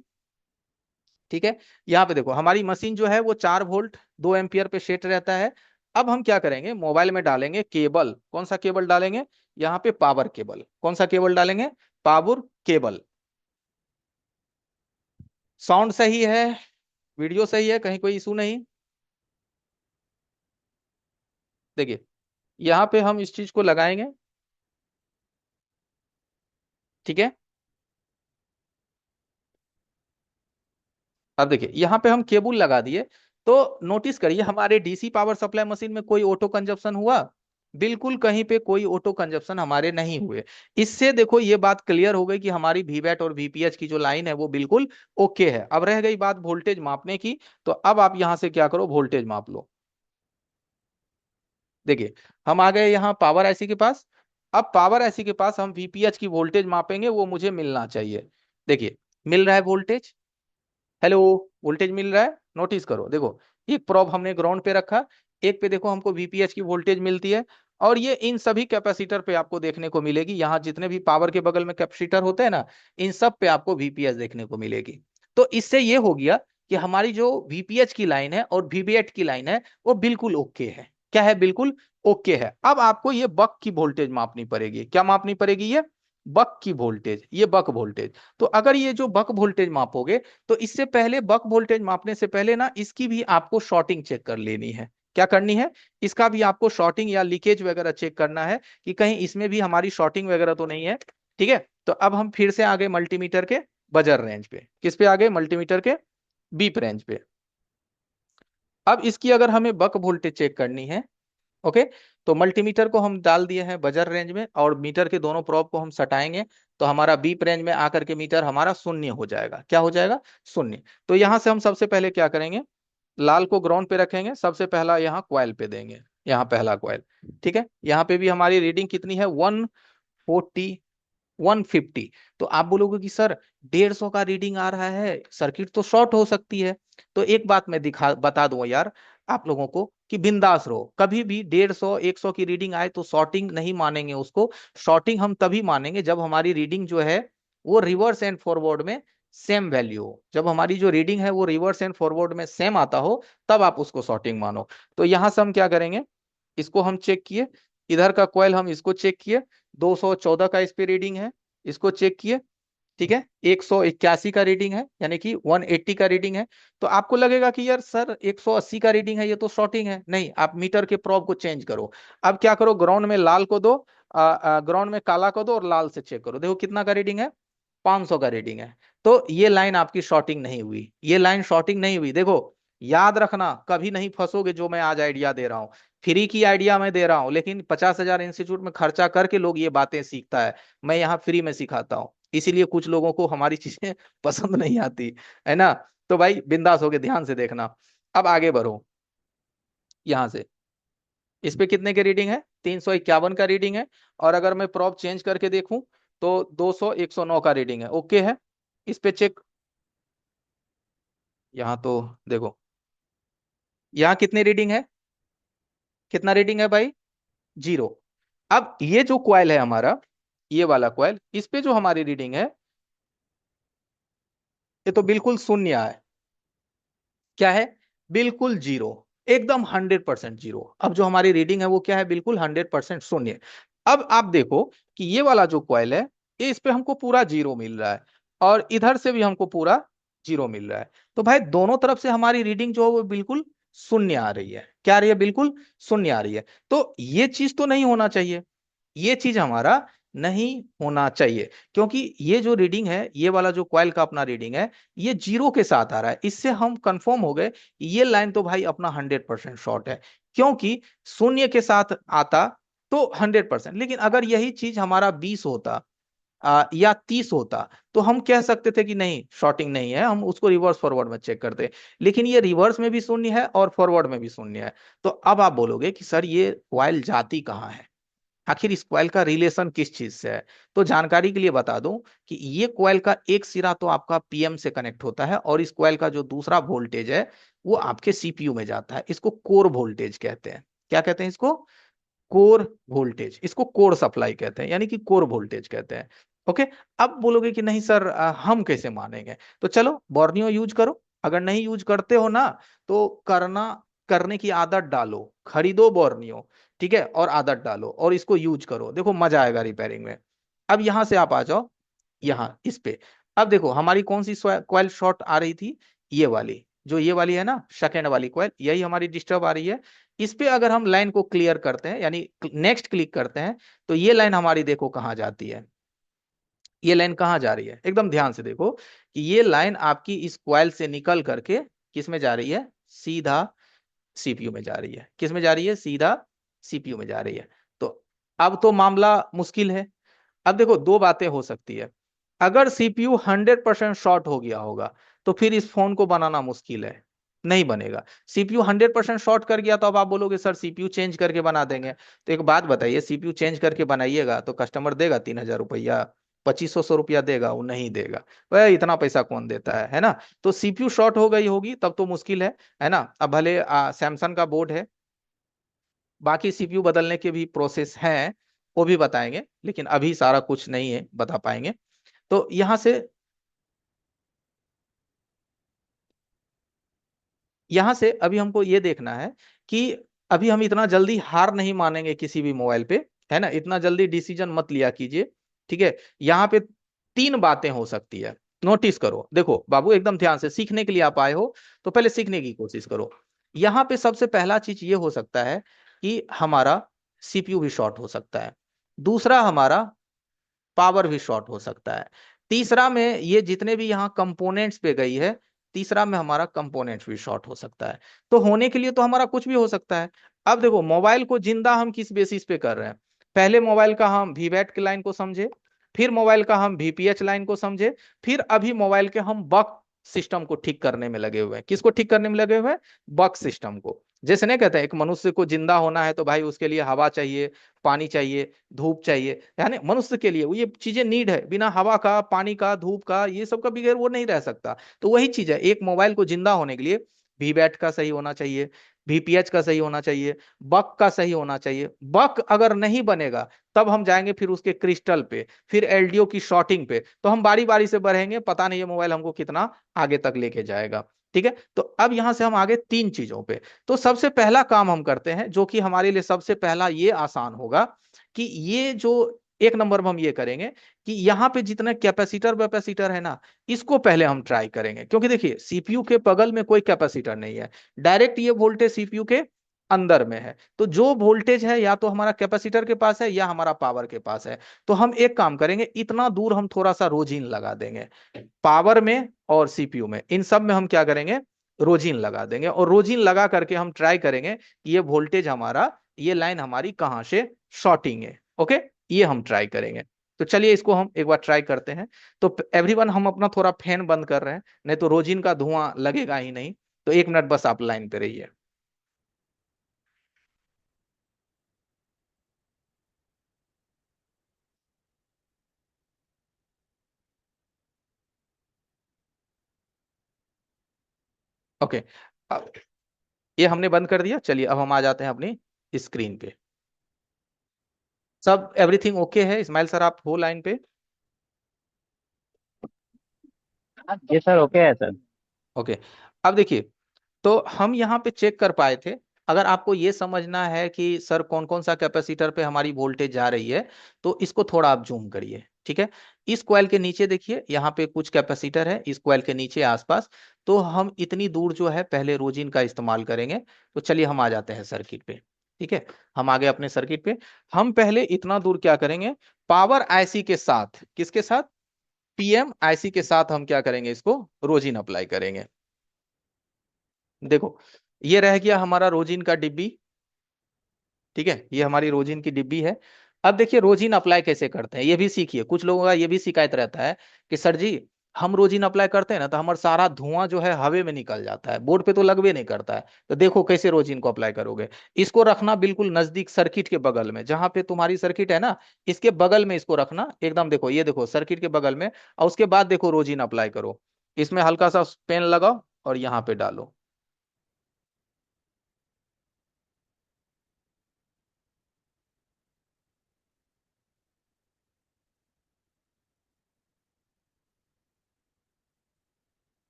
ठीक है, यहाँ पे देखो हमारी मशीन जो है वो 4 वोल्ट 2 एम्पियर पे सेट रहता है। अब हम क्या करेंगे, मोबाइल में डालेंगे केबल। कौन सा केबल डालेंगे, यहाँ पे पावर केबल। कौन सा केबल डालेंगे, पावर केबल। साउंड सही है, वीडियो सही है, कहीं कोई इशू नहीं। देखिए, यहाँ पे हम इस चीज को लगाएंगे। ठीक है, अब देखिए यहाँ पे हम केबल लगा दिए। तो नोटिस करिए हमारे डीसी पावर सप्लाई मशीन में कोई ऑटो कंजप्शन हुआ, बिल्कुल कहीं पे कोई ऑटो कंजप्शन हमारे नहीं हुए। इससे देखो ये बात क्लियर हो गई कि हमारी वीवैट और वीपीएच की जो लाइन है वो बिल्कुल ओके है। अब रह गई बात वोल्टेज मापने की, तो अब आप यहां से क्या करो, वोल्टेज माप लो। देखिए, हम आ गए यहाँ पावर आईसी के पास। अब पावर आईसी के पास हम वीपीएच की वोल्टेज मापेंगे, वो मुझे मिलना चाहिए। देखिए, मिल रहा है वोल्टेज। हेलो, वोल्टेज मिल रहा है, नोटिस करो। देखो, एक प्रोब हमने ग्राउंड पे रखा, एक पे देखो हमको वीपीएच की वोल्टेज मिलती है। और ये इन सभी कैपेसिटर पे आपको देखने को मिलेगी, यहाँ जितने भी पावर के बगल में कैपेसिटर होते हैं ना, इन सब पे आपको वीपीएच देखने को मिलेगी। तो इससे ये हो गया कि हमारी जो वीपीएच की लाइन है और वीबीएट की लाइन है वो बिल्कुल ओके है। क्या है? बिल्कुल ओके है। अब आपको ये बक की वोल्टेज मापनी पड़ेगी। क्या मापनी पड़ेगी? ये बक की वोल्टेज, ये बक वोल्टेज। तो अगर ये जो बक वोल्टेज मापोगे तो इससे पहले, बक वोल्टेज मापने से पहले ना, इसकी भी आपको शॉर्टिंग चेक कर लेनी है। क्या करनी है? इसका भी आपको शॉर्टिंग या लीकेज वगैरह चेक करना है कि कहीं इसमें भी हमारी शॉर्टिंग वगैरह तो नहीं है। ठीक है, तो अब हम फिर से आगे मल्टीमीटर के बजर रेंज पे। किस पे आगे? मल्टीमीटर के बीप रेंज पे। अब इसकी अगर हमें बक वोल्टेज चेक करनी है, ओके, तो मल्टीमीटर को हम डाल दिए हैं बजर रेंज में और मीटर के दोनों प्रोब को हम सटाएंगे तो हमारा बीप रेंज में आकर के मीटर हमारा शून्य हो जाएगा। क्या हो जाएगा? शून्य। तो यहां से हम सबसे पहले क्या करेंगे, लाल को ग्राउंड पे रखेंगे, सबसे पहला यहाँ क्वाइल पे देंगे, यहाँ पहला क्वाइल। ठीक है, यहाँ पे भी हमारी रीडिंग कितनी है? 140, 150। तो आप बोलोगे कि सर 150 का रीडिंग आ रहा है, सर्किट तो शॉर्ट हो सकती है। तो एक बात मैं दिखा बता दूं यार आप लोगों को कि बिंदास रहो, कभी भी 150 100 की रीडिंग आए तो शॉर्टिंग नहीं मानेंगे उसको। शॉर्टिंग हम तभी मानेंगे जब हमारी रीडिंग जो है वो रिवर्स एंड फॉरवर्ड में सेम वैल्यू हो। जब हमारी जो रीडिंग है वो रिवर्स एंड फॉरवर्ड में सेम आता हो तब आप उसको शॉर्टिंग मानो। तो यहां से हम क्या करेंगे, इसको हम चेक किए, इधर का कॉइल हम इसको चेक किए, 214 का इस पे रीडिंग है, इसको चेक किए। ठीक है, 181 का रीडिंग है, यानी कि 180 का रीडिंग है। तो आपको लगेगा कि यार सर 180 का रीडिंग है, ये तो शॉर्टिंग है। नहीं, आप मीटर के प्रोब को चेंज करो। अब क्या करो, ग्राउंड में लाल को दो, ग्राउंड में काला को दो और लाल से चेक करो। देखो कितना का रीडिंग है? 500 का रीडिंग है। तो ये लाइन आपकी शॉर्टिंग नहीं हुई, ये लाइन शॉर्टिंग नहीं हुई। देखो याद रखना, कभी नहीं फंसोगे जो मैं आज आइडिया दे रहा हूँ। फ्री की आइडिया मैं दे रहा हूँ, लेकिन 50,000 इंस्टीट्यूट में खर्चा करके लोग ये बातें सीखता है। मैं यहाँ फ्री में सिखाता हूँ, इसीलिए कुछ लोगों को हमारी चीजें पसंद नहीं आती, है ना। तो भाई बिंदास होके ध्यान से देखना। अब आगे बढ़ो, यहां से इस पे कितने की रीडिंग है? 351 का रीडिंग है। और अगर मैं प्रॉप चेंज करके देखूं तो 200 109 का रीडिंग है। ओके है, इस पे चेक। यहाँ तो देखो, यहाँ कितनी रीडिंग है? कितना रीडिंग है भाई? जीरो। अब ये जो क्वाइल है हमारा, ये वाला क्वाइल, इस पे जो हमारी रीडिंग है ये तो बिल्कुल शून्य है। क्या है? बिल्कुल जीरो, एकदम 100% जीरो। अब जो हमारी रीडिंग है वो क्या है? बिल्कुल 100% शून्य। अब आप देखो कि ये वाला जो कॉइल है, ये इस पे हमको पूरा जीरो मिल रहा है और इधर से भी हमको पूरा जीरो मिल रहा है। तो भाई दोनों तरफ से हमारी रीडिंग जो है वो बिल्कुल शून्य आ रही है। क्या आ रही है? बिल्कुल शून्य आ रही है। तो ये चीज तो नहीं होना चाहिए, ये चीज हमारा नहीं होना चाहिए, क्योंकि ये जो रीडिंग है, ये वाला जो कॉइल का अपना रीडिंग है, ये जीरो के साथ आ रहा है। इससे हम कंफर्म हो गए ये लाइन तो भाई अपना 100% शॉर्ट है, क्योंकि शून्य के साथ आता तो 100%। लेकिन अगर यही चीज हमारा 20 होता या 30 होता तो हम कह सकते थे कि नहीं शॉर्टिंग नहीं है, हम उसको रिवर्स फॉरवर्ड में चेक करते। लेकिन ये रिवर्स में भी शून्य है और फॉरवर्ड में भी शून्य है। तो अब आप बोलोगे कि सर ये कॉइल जाती कहाँ है, आखिर इस कॉइल का रिलेशन किस चीज से है। तो जानकारी के लिए बता दूं कि ये कॉइल का एक सिरा तो आपका पीएम से कनेक्ट होता है और इस कॉइल का जो दूसरा वोल्टेज है वो आपके सीपीयू में जाता है। इसको कोर वोल्टेज कहते हैं। क्या कहते हैं इसको? Core voltage. इसको कोर सप्लाई कहते हैं, यानी कि कोर वोल्टेज कहते हैं। ओके। अब बोलोगे कि नहीं सर हम कैसे मानेंगे? तो चलो बोर्नियो यूज करो। अगर नहीं यूज करते हो ना तो करने की आदत डालो, खरीदो बोर्नियो। ठीक है, और आदत डालो और इसको यूज करो, देखो मजा आएगा रिपेयरिंग में। अब यहां से आप आ जाओ यहाँ इस पे। अब देखो हमारी कौन सी कॉइल शॉर्ट आ रही थी? ये वाली, जो ये वाली है ना, सेकेंड वाली कॉइल, यही हमारी डिस्टर्ब आ रही है। इस पे अगर हम लाइन को क्लियर करते हैं, यानी नेक्स्ट क्लिक करते हैं, तो ये लाइन हमारी देखो कहाँ जाती है। ये लाइन कहाँ जा रही है? एकदम ध्यान से देखो कि ये लाइन आपकी इस कॉइल से निकल करके किस में जा रही है? सीधा सीपीयू में जा रही है। किस में जा रही है? सीधा सीपीयू में जा रही है। तो अब तो मामला मुश्किल है। अब देखो दो बातें हो सकती है। अगर सीपीयू 100% शॉर्ट हो गया होगा तो फिर इस फोन को बनाना मुश्किल है, नहीं बनेगा। सीपीयू 100% शॉर्ट कर गया तो अब आप बोलोगे सर सीपीयू चेंज करके बना देंगे। तो एक बात बताइए, सीपीयू चेंज करके बनाइएगा तो कस्टमर देगा 3,000 रुपया, 2,500 रुपया देगा? वो नहीं देगा। वह इतना पैसा कौन देता है ना। तो सीपीयू शॉर्ट हो गई होगी तब तो मुश्किल है ना। अब भले सैमसंग का बोर्ड है, बाकी सीपीयू बदलने के भी प्रोसेस हैं, वो भी बताएंगे, लेकिन अभी सारा कुछ नहीं है बता पाएंगे। तो यहां से यहां से अभी हमको ये देखना है कि अभी हम इतना जल्दी हार नहीं मानेंगे किसी भी मोबाइल पे, है ना, इतना जल्दी डिसीजन मत लिया कीजिए। ठीक है, यहाँ पे तीन बातें हो सकती है, नोटिस करो। देखो बाबू एकदम ध्यान से, सीखने के लिए आप आए हो तो पहले सीखने की कोशिश करो। यहाँ पे सबसे पहला चीज ये हो सकता है कि हमारा सीपीयू भी शॉर्ट हो सकता है, दूसरा हमारा पावर भी शॉर्ट हो सकता है, तीसरा में ये जितने भी यहाँ कंपोनेंट्स पे गई है, तीसरा में हमारा कंपोनेंट्स भी शॉर्ट हो सकता है। तो होने के लिए तो हमारा कुछ भी हो सकता है। अब देखो मोबाइल को जिंदा हम किस बेसिस पे कर रहे हैं, पहले मोबाइल का हम वीवैट की लाइन को समझे, फिर मोबाइल का हम वीपीएच लाइन को समझे, फिर अभी मोबाइल के हम बक सिस्टम को ठीक करने में लगे हुए हैं। किसको ठीक करने में लगे हुए हैं? बक सिस्टम को। जैसे नहीं कहते हैं, एक मनुष्य को जिंदा होना है तो भाई उसके लिए हवा चाहिए, पानी चाहिए, धूप चाहिए, यानी मनुष्य के लिए वो ये चीजें नीड है, बिना हवा का, पानी का, धूप का, ये सब का बगैर वो नहीं रह सकता। तो वही चीज है, एक मोबाइल को जिंदा होने के लिए वीबैट का सही होना चाहिए, वीपीएच का सही होना चाहिए, बक का सही होना चाहिए। बक अगर नहीं बनेगा तब हम जाएंगे फिर उसके क्रिस्टल पे, फिर एलडीओ की शॉर्टिंग पे, तो हम बारी बारी से बढ़ेंगे, पता नहीं ये मोबाइल हमको कितना आगे तक लेके जाएगा। ठीक है, तो अब यहां से हम आगे तीन चीजों पे। तो सबसे पहला काम हम करते हैं जो कि हमारे लिए सबसे पहला ये आसान होगा, कि ये जो एक नंबर में हम ये करेंगे कि यहाँ पे जितने कैपेसिटर वेपेसिटर है ना, इसको पहले हम ट्राई करेंगे। क्योंकि देखिए सीपीयू के बगल में कोई कैपेसिटर नहीं है, डायरेक्ट ये वोल्टेज सीपीयू के अंदर में है। तो जो वोल्टेज है या तो हमारा कैपेसिटर के पास है या हमारा पावर के पास है। तो हम एक काम करेंगे, इतना दूर हम थोड़ा सा रोजीन लगा देंगे, पावर में और सीपीयू में, इन सब में हम क्या करेंगे, रोजीन लगा देंगे। और रोजीन लगा करके हम ट्राई करेंगे कि ये वोल्टेज हमारा, ये लाइन हमारी कहाँ से शॉर्टिंग है। ओके, ये हम ट्राई करेंगे। तो चलिए इसको हम एक बार ट्राई करते हैं। तो एवरीवन हम अपना थोड़ा फैन बंद कर रहे हैं, नहीं तो रोजीन का धुआं लगेगा ही नहीं। तो एक मिनट बस आप लाइन पे रहिए। ओके, अब ये हमने बंद कर दिया। चलिए अब हम आ जाते हैं अपनी स्क्रीन पे। सब एवरीथिंग ओके है इस्माइल सर? आप हो लाइन पे? ये सर ओके है सर। ओके, अब देखिए, तो हम यहाँ पे चेक कर पाए थे। अगर आपको ये समझना है कि सर कौन कौन सा कैपेसिटर पे हमारी वोल्टेज जा रही है, तो इसको थोड़ा आप जूम करिए। ठीक है, इस कॉइल के नीचे देखिए, यहाँ पे कुछ कैपेसिटर है इस कॉइल के नीचे आसपास। तो हम इतनी दूर जो है पहले रोजिन का इस्तेमाल करेंगे। तो चलिए हम आ जाते हैं सर्किट पे। ठीक है, हम आ गए अपने सर्किट पे। हम पहले इतना दूर क्या करेंगे, पावर आईसी के साथ, किसके साथ, पीएम आईसी के साथ हम क्या करेंगे, इसको रोजिन अप्लाई करेंगे। देखो ये रह गया हमारा रोजिन का डिब्बी। ठीक है, ये हमारी रोजिन की डिब्बी है। अब देखिए रोजिन अप्लाई कैसे करते हैं ये भी सीखिए। कुछ लोगों का ये भी शिकायत रहता है कि सर जी, हम रोजिन अप्लाई करते हैं ना तो हमारा सारा धुआं जो है हवा में निकल जाता है, बोर्ड पे तो लगवे नहीं करता है। तो देखो कैसे रोजिन को अप्लाई करोगे, इसको रखना बिल्कुल नजदीक सर्किट के बगल में, जहां पे तुम्हारी सर्किट है ना, इसके बगल में इसको रखना एकदम। देखो ये देखो सर्किट के बगल में, और उसके बाद देखो रोजिन अप्लाई करो। इसमें हल्का सा पेन लगाओ और यहाँ पे डालो।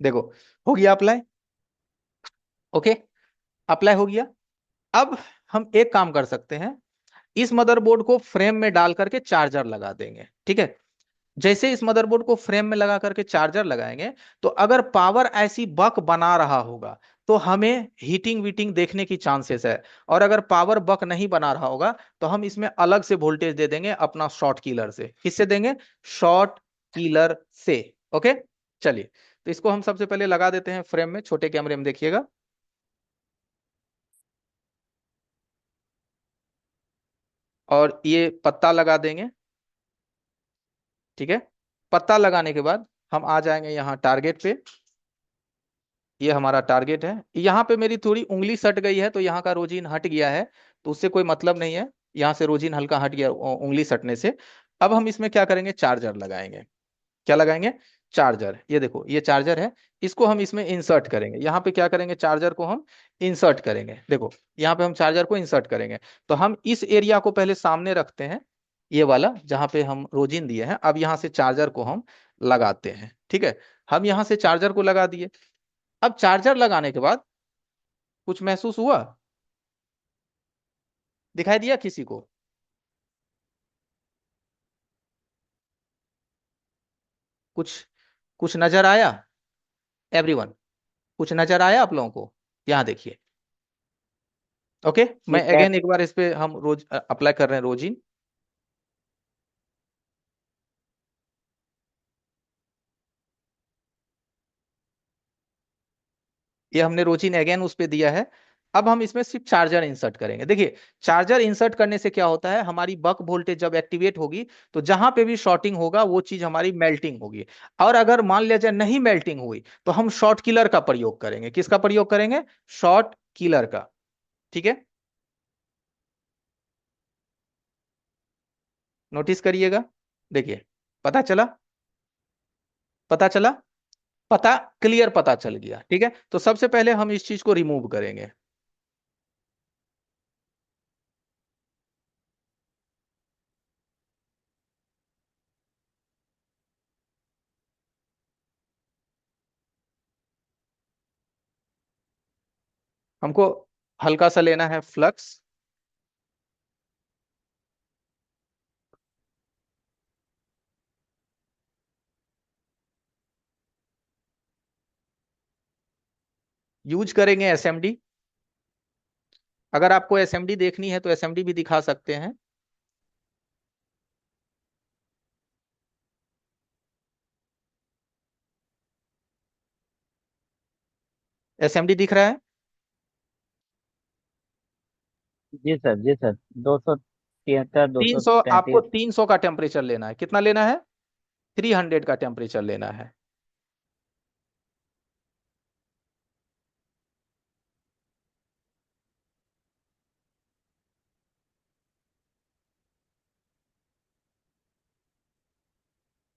देखो हो गया अप्लाई। ओके, अप्लाई हो गया। अब हम एक काम कर सकते हैं, इस मदरबोर्ड को फ्रेम में डाल करके चार्जर लगा देंगे। ठीक है, जैसे इस मदरबोर्ड को फ्रेम में लगा करके चार्जर लगाएंगे, तो अगर पावर ऐसी बक बना रहा होगा तो हमें हीटिंग वीटिंग देखने की चांसेस है। और अगर पावर बक नहीं बना रहा होगा तो हम इसमें अलग से वोल्टेज दे देंगे अपना शॉर्ट कीलर से। किससे देंगे? शॉर्ट कीलर से। ओके, चलिए तो इसको हम सबसे पहले लगा देते हैं फ्रेम में, छोटे कैमरे में देखिएगा। और ये पत्ता लगा देंगे। ठीक है, पत्ता लगाने के बाद हम आ जाएंगे यहाँ टारगेट पे। ये हमारा टारगेट है। यहाँ पे मेरी थोड़ी उंगली सट गई है तो यहाँ का रोजीन हट गया है, तो उससे कोई मतलब नहीं है। यहाँ से रोजीन हल्का हट गया उंगली सटने से। अब हम इसमें क्या करेंगे, चार्जर लगाएंगे। क्या लगाएंगे? चार्जर, ये देखो ये चार्जर है, इसको हम इसमें इंसर्ट करेंगे। यहाँ पे क्या करेंगे, चार्जर को हम इंसर्ट करेंगे। देखो यहाँ पे हम चार्जर को इंसर्ट करेंगे। तो हम इस एरिया को पहले सामने रखते हैं, ये वाला जहाँ पे हम रोजिन दिए हैं। अब यहाँ से चार्जर को हम लगाते हैं, ठीक है। हम यहाँ से चार्जर को लगा दिए। अब चार्जर लगाने के बाद कुछ महसूस हुआ, दिखाई दिया किसी को? कुछ कुछ नजर आया एवरीवन? कुछ नजर आया आप लोगों को? यहाँ देखिए। ओके, ये मैं कैप। अगेन एक बार इस पे हम रोज अप्लाई कर रहे हैं रोजिन। ये हमने रोजिन अगेन उस पे दिया है। अब हम इसमें सिर्फ चार्जर इंसर्ट करेंगे। देखिए चार्जर इंसर्ट करने से क्या होता है, हमारी बक वोल्टेज जब एक्टिवेट होगी तो जहां पे भी शॉर्टिंग होगा वो चीज हमारी मेल्टिंग होगी। और अगर मान लिया जाए नहीं मेल्टिंग हुई तो हम शॉर्ट किलर का प्रयोग करेंगे। किसका प्रयोग करेंगे? शॉर्ट किलर का। ठीक है, नोटिस करिएगा। देखिए पता चला, पता चला, पता क्लियर पता चल गया। ठीक है, तो सबसे पहले हम इस चीज को रिमूव करेंगे। हमको हल्का सा लेना है फ्लक्स। यूज करेंगे एसएमडी। अगर आपको एसएमडी देखनी है तो एसएमडी भी दिखा सकते हैं। एसएमडी दिख रहा है? जी सर, जी सर। 273, दो तीन सौ सौ आपको तैंतीस 300 का टेम्परेचर लेना है। कितना लेना है? 300 का टेम्परेचर लेना है।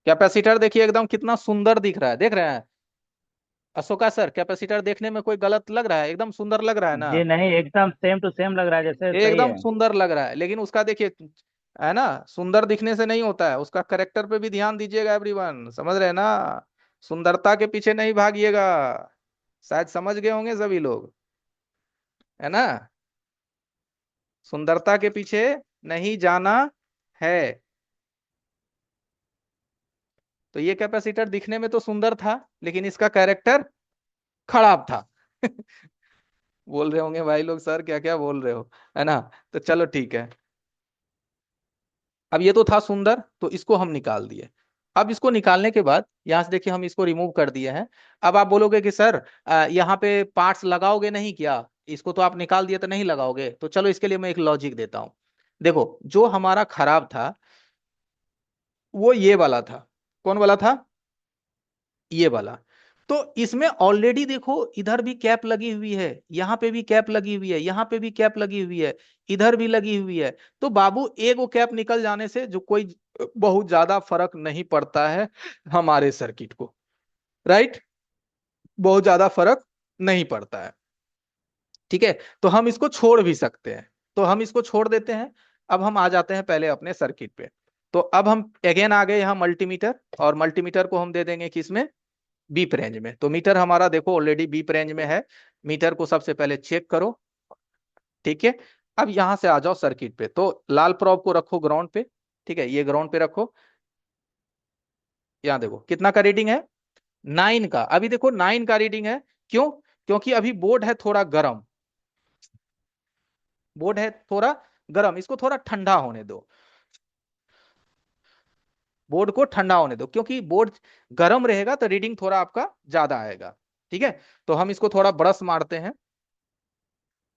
कैपेसिटर देखिए एकदम कितना सुंदर दिख रहा है, देख रहे हैं अशोका सर? कैपेसिटर देखने में कोई गलत लग रहा है? एकदम सुंदर लग रहा है ना? जी नहीं, एकदम सेम टू सेम लग रहा है, जैसे सही एकदम है। सुंदर लग रहा है, लेकिन उसका देखिए, है ना, सुंदर दिखने से नहीं होता है, उसका करेक्टर पे भी ध्यान दीजिएगा एवरीवन, समझ रहे हैं ना? सुंदरता के पीछे नहीं भागिएगा। शायद समझ गए होंगे सभी लोग, है ना? सुंदरता के पीछे नहीं जाना है। तो ये कैपेसिटर दिखने में तो सुंदर था, लेकिन इसका कैरेक्टर खराब था। बोल रहे होंगे भाई लोग, सर क्या क्या बोल रहे हो, है ना? तो चलो ठीक है। अब ये तो था सुंदर, तो इसको हम निकाल दिए। अब इसको निकालने के बाद यहां से देखिए हम इसको रिमूव कर दिए हैं। अब आप बोलोगे कि सर यहाँ पे पार्ट्स लगाओगे नहीं क्या? इसको तो आप निकाल दिए तो नहीं लगाओगे? तो चलो इसके लिए मैं एक लॉजिक देता हूं। देखो जो हमारा खराब था वो ये वाला था। कौन वाला था? ये वाला। तो इसमें ऑलरेडी देखो इधर भी कैप लगी हुई है, यहाँ पे भी कैप लगी हुई है, यहाँ पे भी कैप लगी हुई है, इधर भी लगी हुई है। तो बाबू एक वो कैप निकल जाने से जो कोई बहुत ज्यादा फर्क नहीं पड़ता है हमारे सर्किट को, राइट? बहुत ज्यादा फर्क नहीं पड़ता है। ठीक है, तो हम इसको छोड़ भी सकते हैं। तो हम इसको छोड़ देते हैं। अब हम आ जाते हैं पहले अपने सर्किट पे। तो अब हम अगेन आ गए यहाँ मल्टीमीटर, और मल्टीमीटर को हम दे देंगे किसमें? बीप रेंज में। तो मीटर हमारा देखो ऑलरेडी बीप रेंज में है। मीटर को सबसे पहले चेक करो। ठीक है, अब यहां से आ जाओ सर्किट पे। तो लाल प्रोब को रखो ग्राउंड पे। ठीक है, ये ग्राउंड पे रखो। यहाँ देखो कितना का रीडिंग है, 9 का। अभी देखो 9 का रीडिंग है। क्यों? क्योंकि अभी बोर्ड है थोड़ा गर्म। बोर्ड है थोड़ा गर्म, इसको थोड़ा ठंडा होने दो। बोर्ड को ठंडा होने दो, क्योंकि बोर्ड गर्म रहेगा तो रीडिंग थोड़ा आपका ज्यादा आएगा। ठीक है, तो हम इसको थोड़ा ब्रश मारते हैं,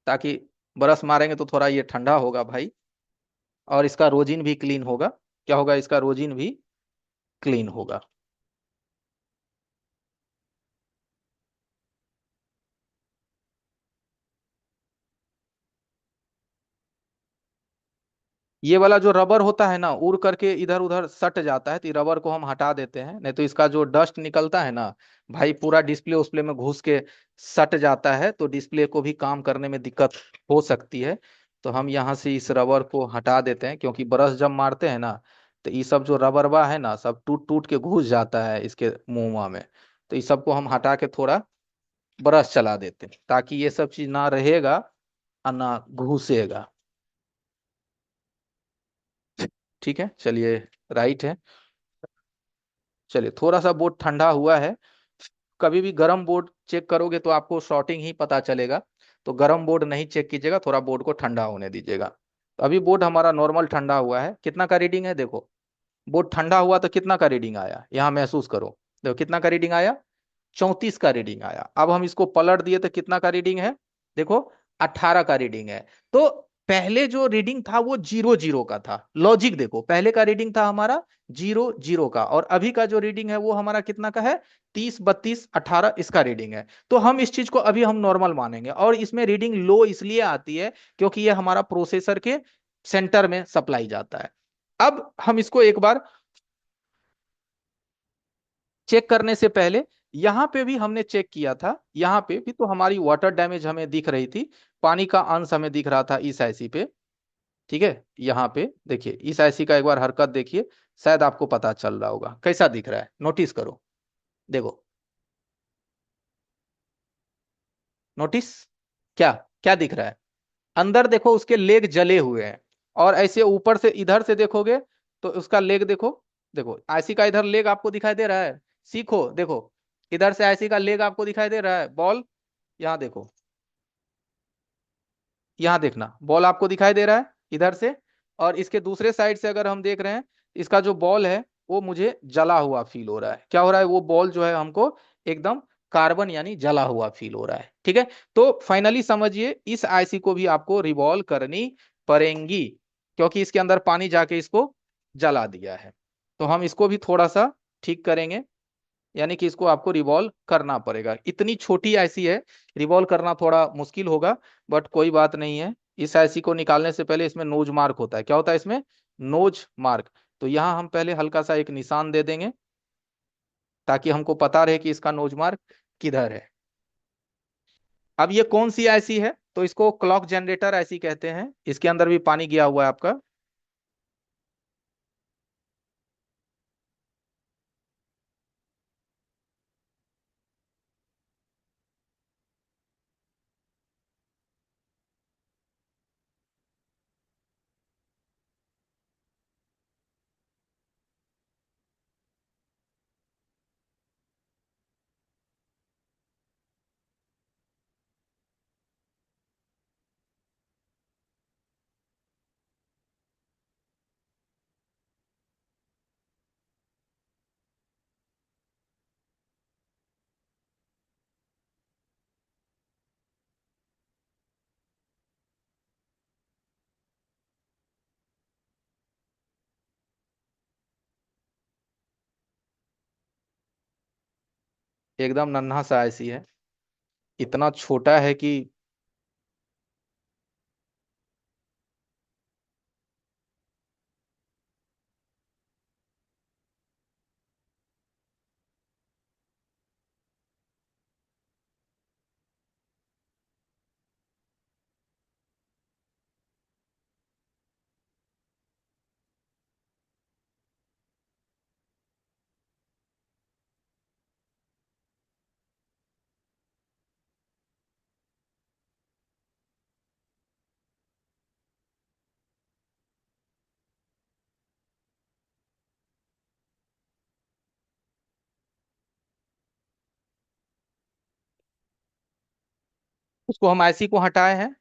ताकि ब्रश मारेंगे तो थोड़ा ये ठंडा होगा भाई। और इसका रोजिन भी क्लीन होगा। क्या होगा? इसका रोजिन भी क्लीन होगा। ये वाला जो रबर होता है ना, उड़ करके इधर उधर सट जाता है, तो ये रबर को हम हटा देते हैं, नहीं तो इसका जो डस्ट निकलता है ना भाई, पूरा डिस्प्ले उस्प्ले में घुस के सट जाता है, तो डिस्प्ले को भी काम करने में दिक्कत हो सकती है। तो हम यहाँ से इस रबर को हटा देते हैं, क्योंकि ब्रश जब मारते हैं ना, तो ये सब जो रबरबा है ना, सब टूट टूट के घुस जाता है इसके मुंह में। तो इस सब को हम हटा के थोड़ा ब्रश चला देते हैं, ताकि ये सब चीज ना रहेगा और ना घुसेगा। ठीक है, चलिए। राइट है। चलिए, थोड़ा सा बोर्ड ठंडा हुआ है। कभी भी गर्म बोर्ड चेक करोगे तो आपको शॉर्टिंग ही पता चलेगा। तो गर्म बोर्ड नहीं चेक कीजिएगा, थोड़ा बोर्ड को ठंडा होने दीजिएगा। तो अभी बोर्ड हमारा नॉर्मल ठंडा हुआ है। कितना का रीडिंग है देखो। बोर्ड ठंडा हुआ तो कितना का रीडिंग आया, यहाँ महसूस करो। देखो कितना का रीडिंग आया, 34 का रीडिंग आया। अब हम इसको पलट दिए तो कितना का रीडिंग है, देखो 18 का रीडिंग है। तो पहले जो रीडिंग था वो 0 0 का था। लॉजिक देखो, पहले का रीडिंग था हमारा 0 0 का, और अभी का जो रीडिंग है वो हमारा कितना का है, 30 32 18 इसका रीडिंग है। तो हम इस चीज को अभी हम नॉर्मल मानेंगे, और इसमें रीडिंग लो इसलिए आती है क्योंकि ये हमारा प्रोसेसर के सेंटर में सप्लाई जाता है। अब हम इसको एक बार चेक करने से पहले, यहां पे भी हमने चेक किया था, यहां पे भी तो हमारी वाटर डैमेज हमें दिख रही थी, पानी का अंश हमें दिख रहा था इस आईसी पे। ठीक है, यहाँ पे देखिए इस आईसी का एक बार हरकत देखिए, शायद आपको पता चल रहा होगा कैसा दिख रहा है, नोटिस करो। देखो, नोटिस, क्या क्या दिख रहा है, अंदर देखो उसके लेग जले हुए हैं। और ऐसे ऊपर से इधर से देखोगे तो उसका लेग देखो। देखो आईसी का इधर लेग आपको दिखाई दे रहा है, सीखो देखो, इधर से आईसी का लेग आपको दिखाई दे रहा है, बॉल, यहाँ देखो, यहाँ देखना, बॉल आपको दिखाई दे रहा है इधर से। और इसके दूसरे साइड से अगर हम देख रहे हैं, इसका जो बॉल है वो मुझे जला हुआ फील हो रहा है। क्या हो रहा है, वो बॉल जो है हमको एकदम कार्बन यानी जला हुआ फील हो रहा है। ठीक है, तो फाइनली समझिए इस आईसी को भी आपको रिवॉल्व करनी पड़ेंगी, क्योंकि इसके अंदर पानी जाके इसको जला दिया है। तो हम इसको भी थोड़ा सा ठीक करेंगे, यानी कि इसको आपको रिवॉल्व करना पड़ेगा। इतनी छोटी आईसी है, रिवॉल्व करना थोड़ा मुश्किल होगा, बट कोई बात नहीं है। इस आईसी को निकालने से पहले इसमें नोज मार्क होता है, क्या होता है इसमें, नोज मार्क। तो यहाँ हम पहले हल्का सा एक निशान दे देंगे, ताकि हमको पता रहे कि इसका नोज मार्क किधर है। अब ये कौन सी आईसी है, तो इसको क्लॉक जनरेटर आईसी कहते हैं। इसके अंदर भी पानी गया हुआ है आपका। एकदम नन्हा सा आईसी है, इतना छोटा है कि उसको हम आईसी को हटाए हैं।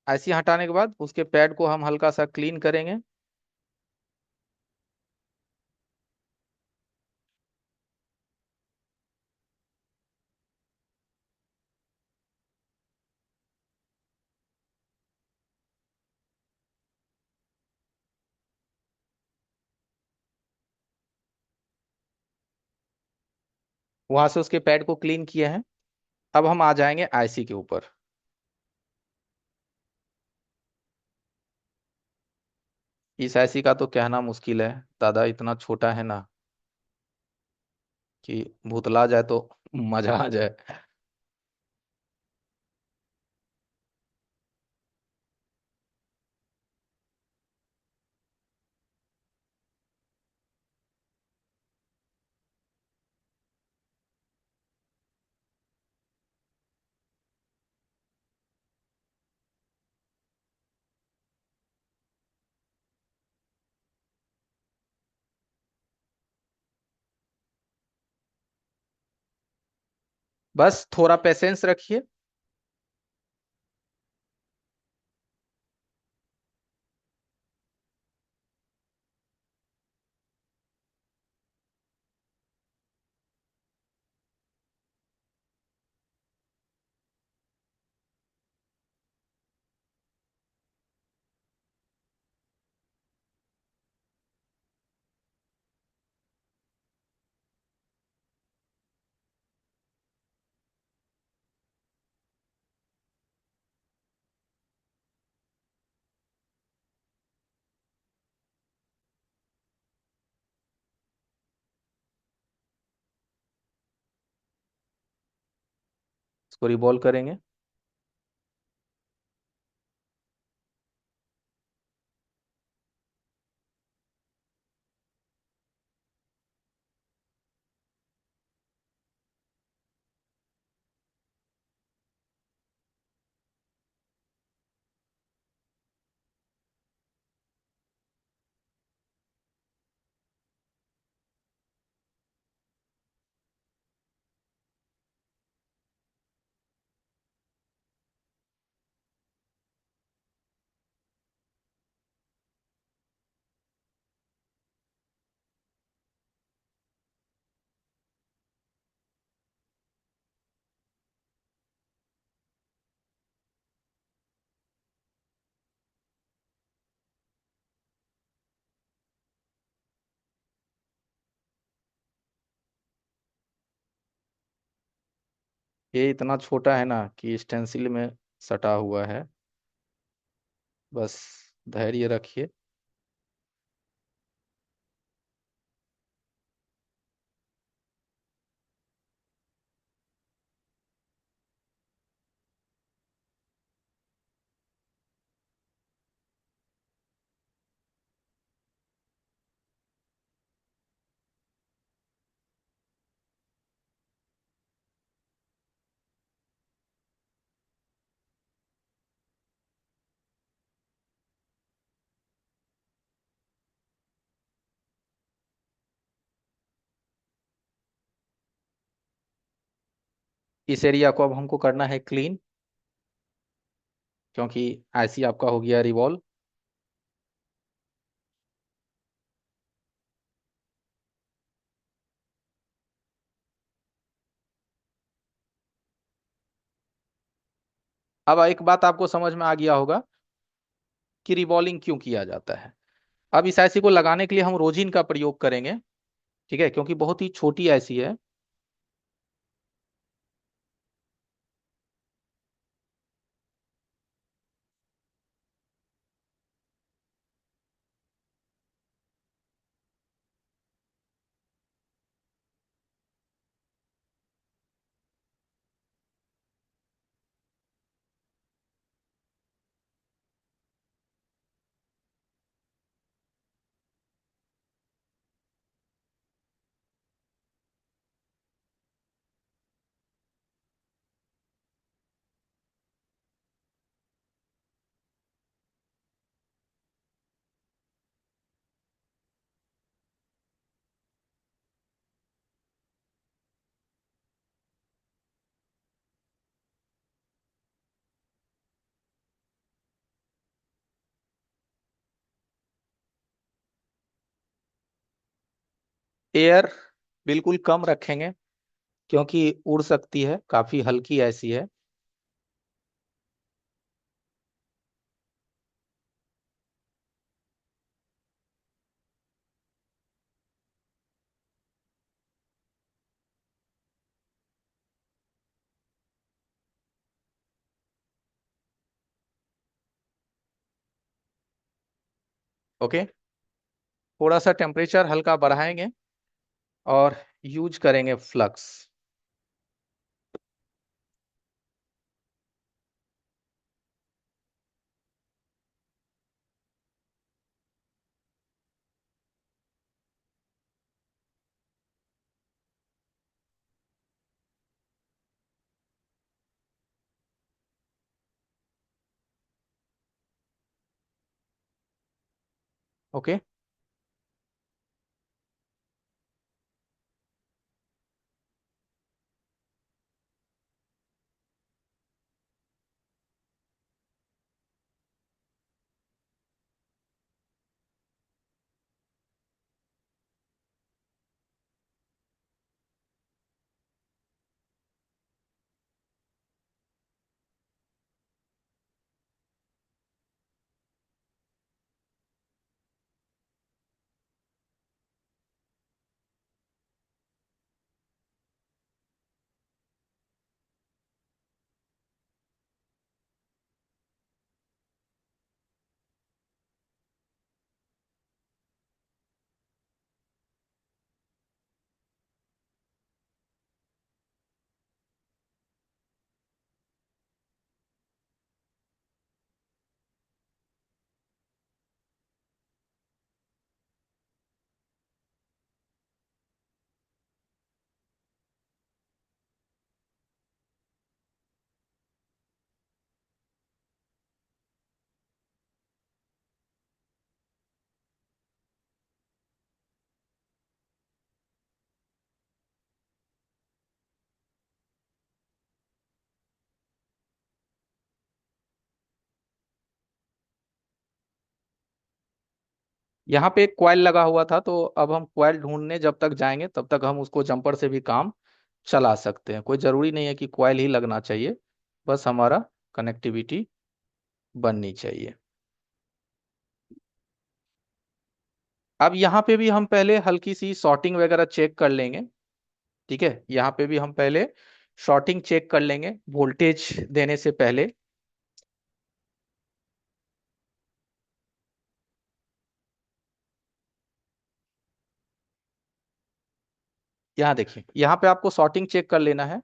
आईसी हटाने के बाद उसके पैड को हम हल्का सा क्लीन करेंगे। वहां से उसके पैड को क्लीन किए हैं। अब हम आ जाएंगे आईसी के ऊपर। इस ऐसी का तो कहना मुश्किल है। दादा इतना छोटा है ना कि भुतला जाए तो मजा आ जाए। बस थोड़ा पेशेंस रखिए। इसको रिवॉल्व करेंगे। ये इतना छोटा है ना कि स्टेंसिल में सटा हुआ है। बस धैर्य रखिए। इस एरिया को अब हमको करना है क्लीन, क्योंकि ऐसी आपका हो गया रिवॉल्व। अब एक बात आपको समझ में आ गया होगा कि रिवॉल्विंग क्यों किया जाता है। अब इस आईसी को लगाने के लिए हम रोजिन का प्रयोग करेंगे। ठीक है, क्योंकि बहुत ही छोटी आईसी है। एयर बिल्कुल कम रखेंगे, क्योंकि उड़ सकती है, काफी हल्की ऐसी है। ओके, थोड़ा सा टेम्परेचर हल्का बढ़ाएंगे और यूज करेंगे फ्लक्स। ओके, यहाँ पे एक क्वाइल लगा हुआ था, तो अब हम क्वाइल ढूंढने जब तक जाएंगे तब तक हम उसको जंपर से भी काम चला सकते हैं। कोई जरूरी नहीं है कि क्वाइल ही लगना चाहिए, बस हमारा कनेक्टिविटी बननी चाहिए। अब यहाँ पे भी हम पहले हल्की सी शॉर्टिंग वगैरह चेक कर लेंगे। ठीक है, यहाँ पे भी हम पहले शॉर्टिंग चेक कर लेंगे वोल्टेज देने से पहले। यहाँ देखिए, यहाँ पे आपको शॉर्टिंग चेक कर लेना है।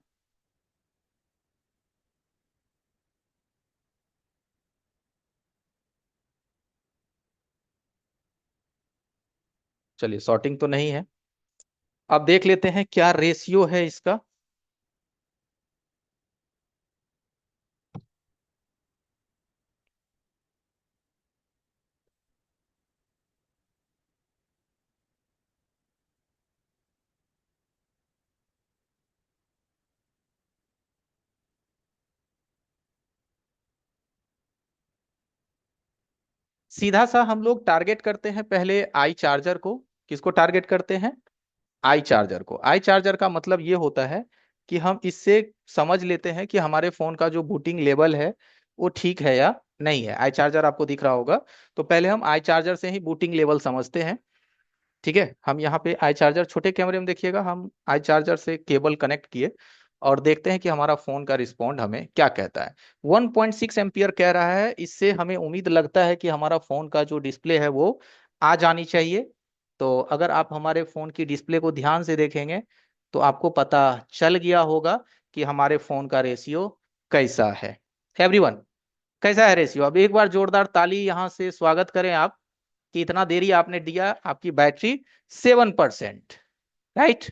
चलिए, शॉर्टिंग तो नहीं है। अब देख लेते हैं क्या रेशियो है इसका। सीधा सा हम लोग टारगेट करते हैं पहले आई चार्जर को। किसको टारगेट करते हैं? आई चार्जर को। आई चार्जर का मतलब ये होता है कि हम इससे समझ लेते हैं कि हमारे फोन का जो बूटिंग लेवल है वो ठीक है या नहीं है। आई चार्जर आपको दिख रहा होगा, तो पहले हम आई चार्जर से ही बूटिंग लेवल समझते हैं। ठीक है, हम यहाँ पे आई चार्जर, छोटे कैमरे में देखिएगा, हम आई चार्जर से केबल कनेक्ट किए और देखते हैं कि हमारा फोन का रिस्पॉन्ड हमें क्या कहता है। 1.6 एम्पियर कह रहा है। इससे हमें उम्मीद लगता है कि हमारा फोन का जो डिस्प्ले है वो आ जानी चाहिए। तो अगर आप हमारे फोन की डिस्प्ले को ध्यान से देखेंगे तो आपको पता चल गया होगा कि हमारे फोन का रेशियो कैसा है। एवरीवन, कैसा है रेशियो? अब एक बार जोरदार ताली यहाँ से स्वागत करें आप कि इतना देरी आपने दिया। आपकी बैटरी 7%। राइट,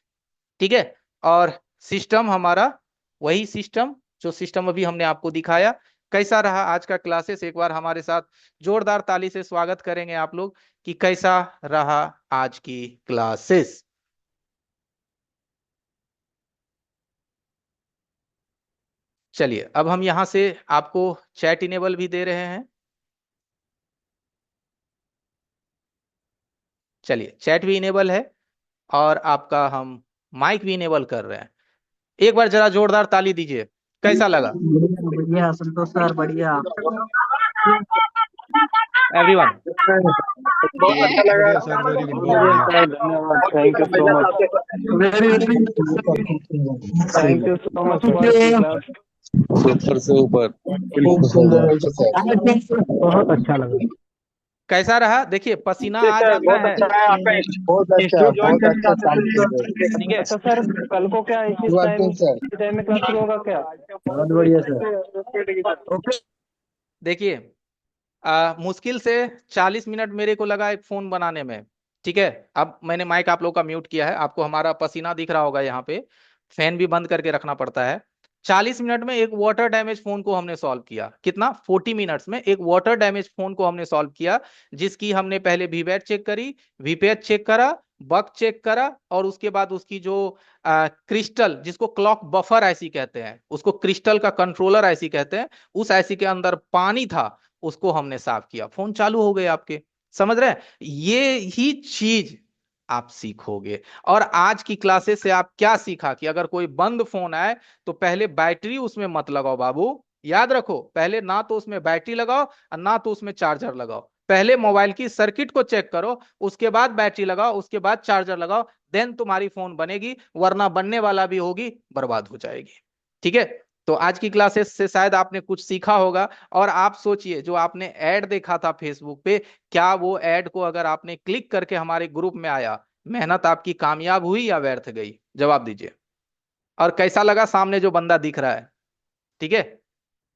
ठीक है। और सिस्टम हमारा वही सिस्टम, जो सिस्टम अभी हमने आपको दिखाया। कैसा रहा आज का क्लासेस? एक बार हमारे साथ जोरदार ताली से स्वागत करेंगे आप लोग कि कैसा रहा आज की क्लासेस। चलिए, अब हम यहां से आपको चैट इनेबल भी दे रहे हैं। चलिए, चैट भी इनेबल है और आपका हम माइक भी इनेबल कर रहे हैं। एक बार जरा जोरदार ताली दीजिए, कैसा लगा बढ़िया बढ़िया संतोष सर, बढ़िया। एवरीवन? बहुत अच्छा लगा। बढ़िया सर, वेरी गुड, बहुत बढ़िया बढ़िया। सर, धन्यवाद, thank you so much. Very very thank you so much for class. Super से ऊपर। बहुत अच्छा लगा। कैसा रहा देखिए, पसीना जी आ सर, जाता बहुत है। अच्छा है आपका बहुत अच्छा, इंस्टीट्यूट ज्वाइन बहुत करना अच्छा चाहते चालू थे किए तो सर। ठीक है। अच्छा सर, कल को क्या इसी you are time good sir. इसी टाइम में क्लास शुरू होगा क्या? बहुत बढ़िया सर। ओके। देखिए, मुश्किल से 40 मिनट मेरे को लगा एक फोन बनाने में। ठीक है। अब मैंने माइक आप लोग का म्यूट किया है, आपको हमारा पसीना दिख रहा होगा यहाँ पे। फैन भी बंद करके रखना पड़ता है। 40 मिनट में एक वाटर डैमेज फोन को हमने सॉल्व किया। कितना? 40 मिनट्स में एक वाटर डैमेज फोन को हमने सॉल्व किया, जिसकी हमने पहले वीवैट चेक करी, वीपैच चेक करा, बग चेक करा, और उसके बाद उसकी जो क्रिस्टल, जिसको क्लॉक बफर आईसी कहते हैं, उसको क्रिस्टल का कंट्रोलर आईसी कहते हैं, उस आईसी के अंदर पानी था, उसको हमने साफ किया, फोन चालू हो गए आपके। समझ रहे हैं? ये ही चीज आप सीखोगे। और आज की क्लासेस से आप क्या सीखा कि अगर कोई बंद फोन आए तो पहले बैटरी उसमें मत लगाओ बाबू। याद रखो, पहले ना तो उसमें बैटरी लगाओ और ना तो उसमें चार्जर लगाओ। पहले मोबाइल की सर्किट को चेक करो, उसके बाद बैटरी लगाओ, उसके बाद चार्जर लगाओ, देन तुम्हारी फोन बनेगी, वरना बनने वाला भी होगी, बर्बाद हो जाएगी। ठीक है। तो आज की क्लासेस से शायद आपने कुछ सीखा होगा। और आप सोचिए, जो आपने ऐड देखा था फेसबुक पे, क्या वो ऐड को अगर आपने क्लिक करके हमारे ग्रुप में आया, मेहनत आपकी कामयाब हुई या व्यर्थ गई? जवाब दीजिए। और कैसा लगा सामने जो बंदा दिख रहा है? ठीक है।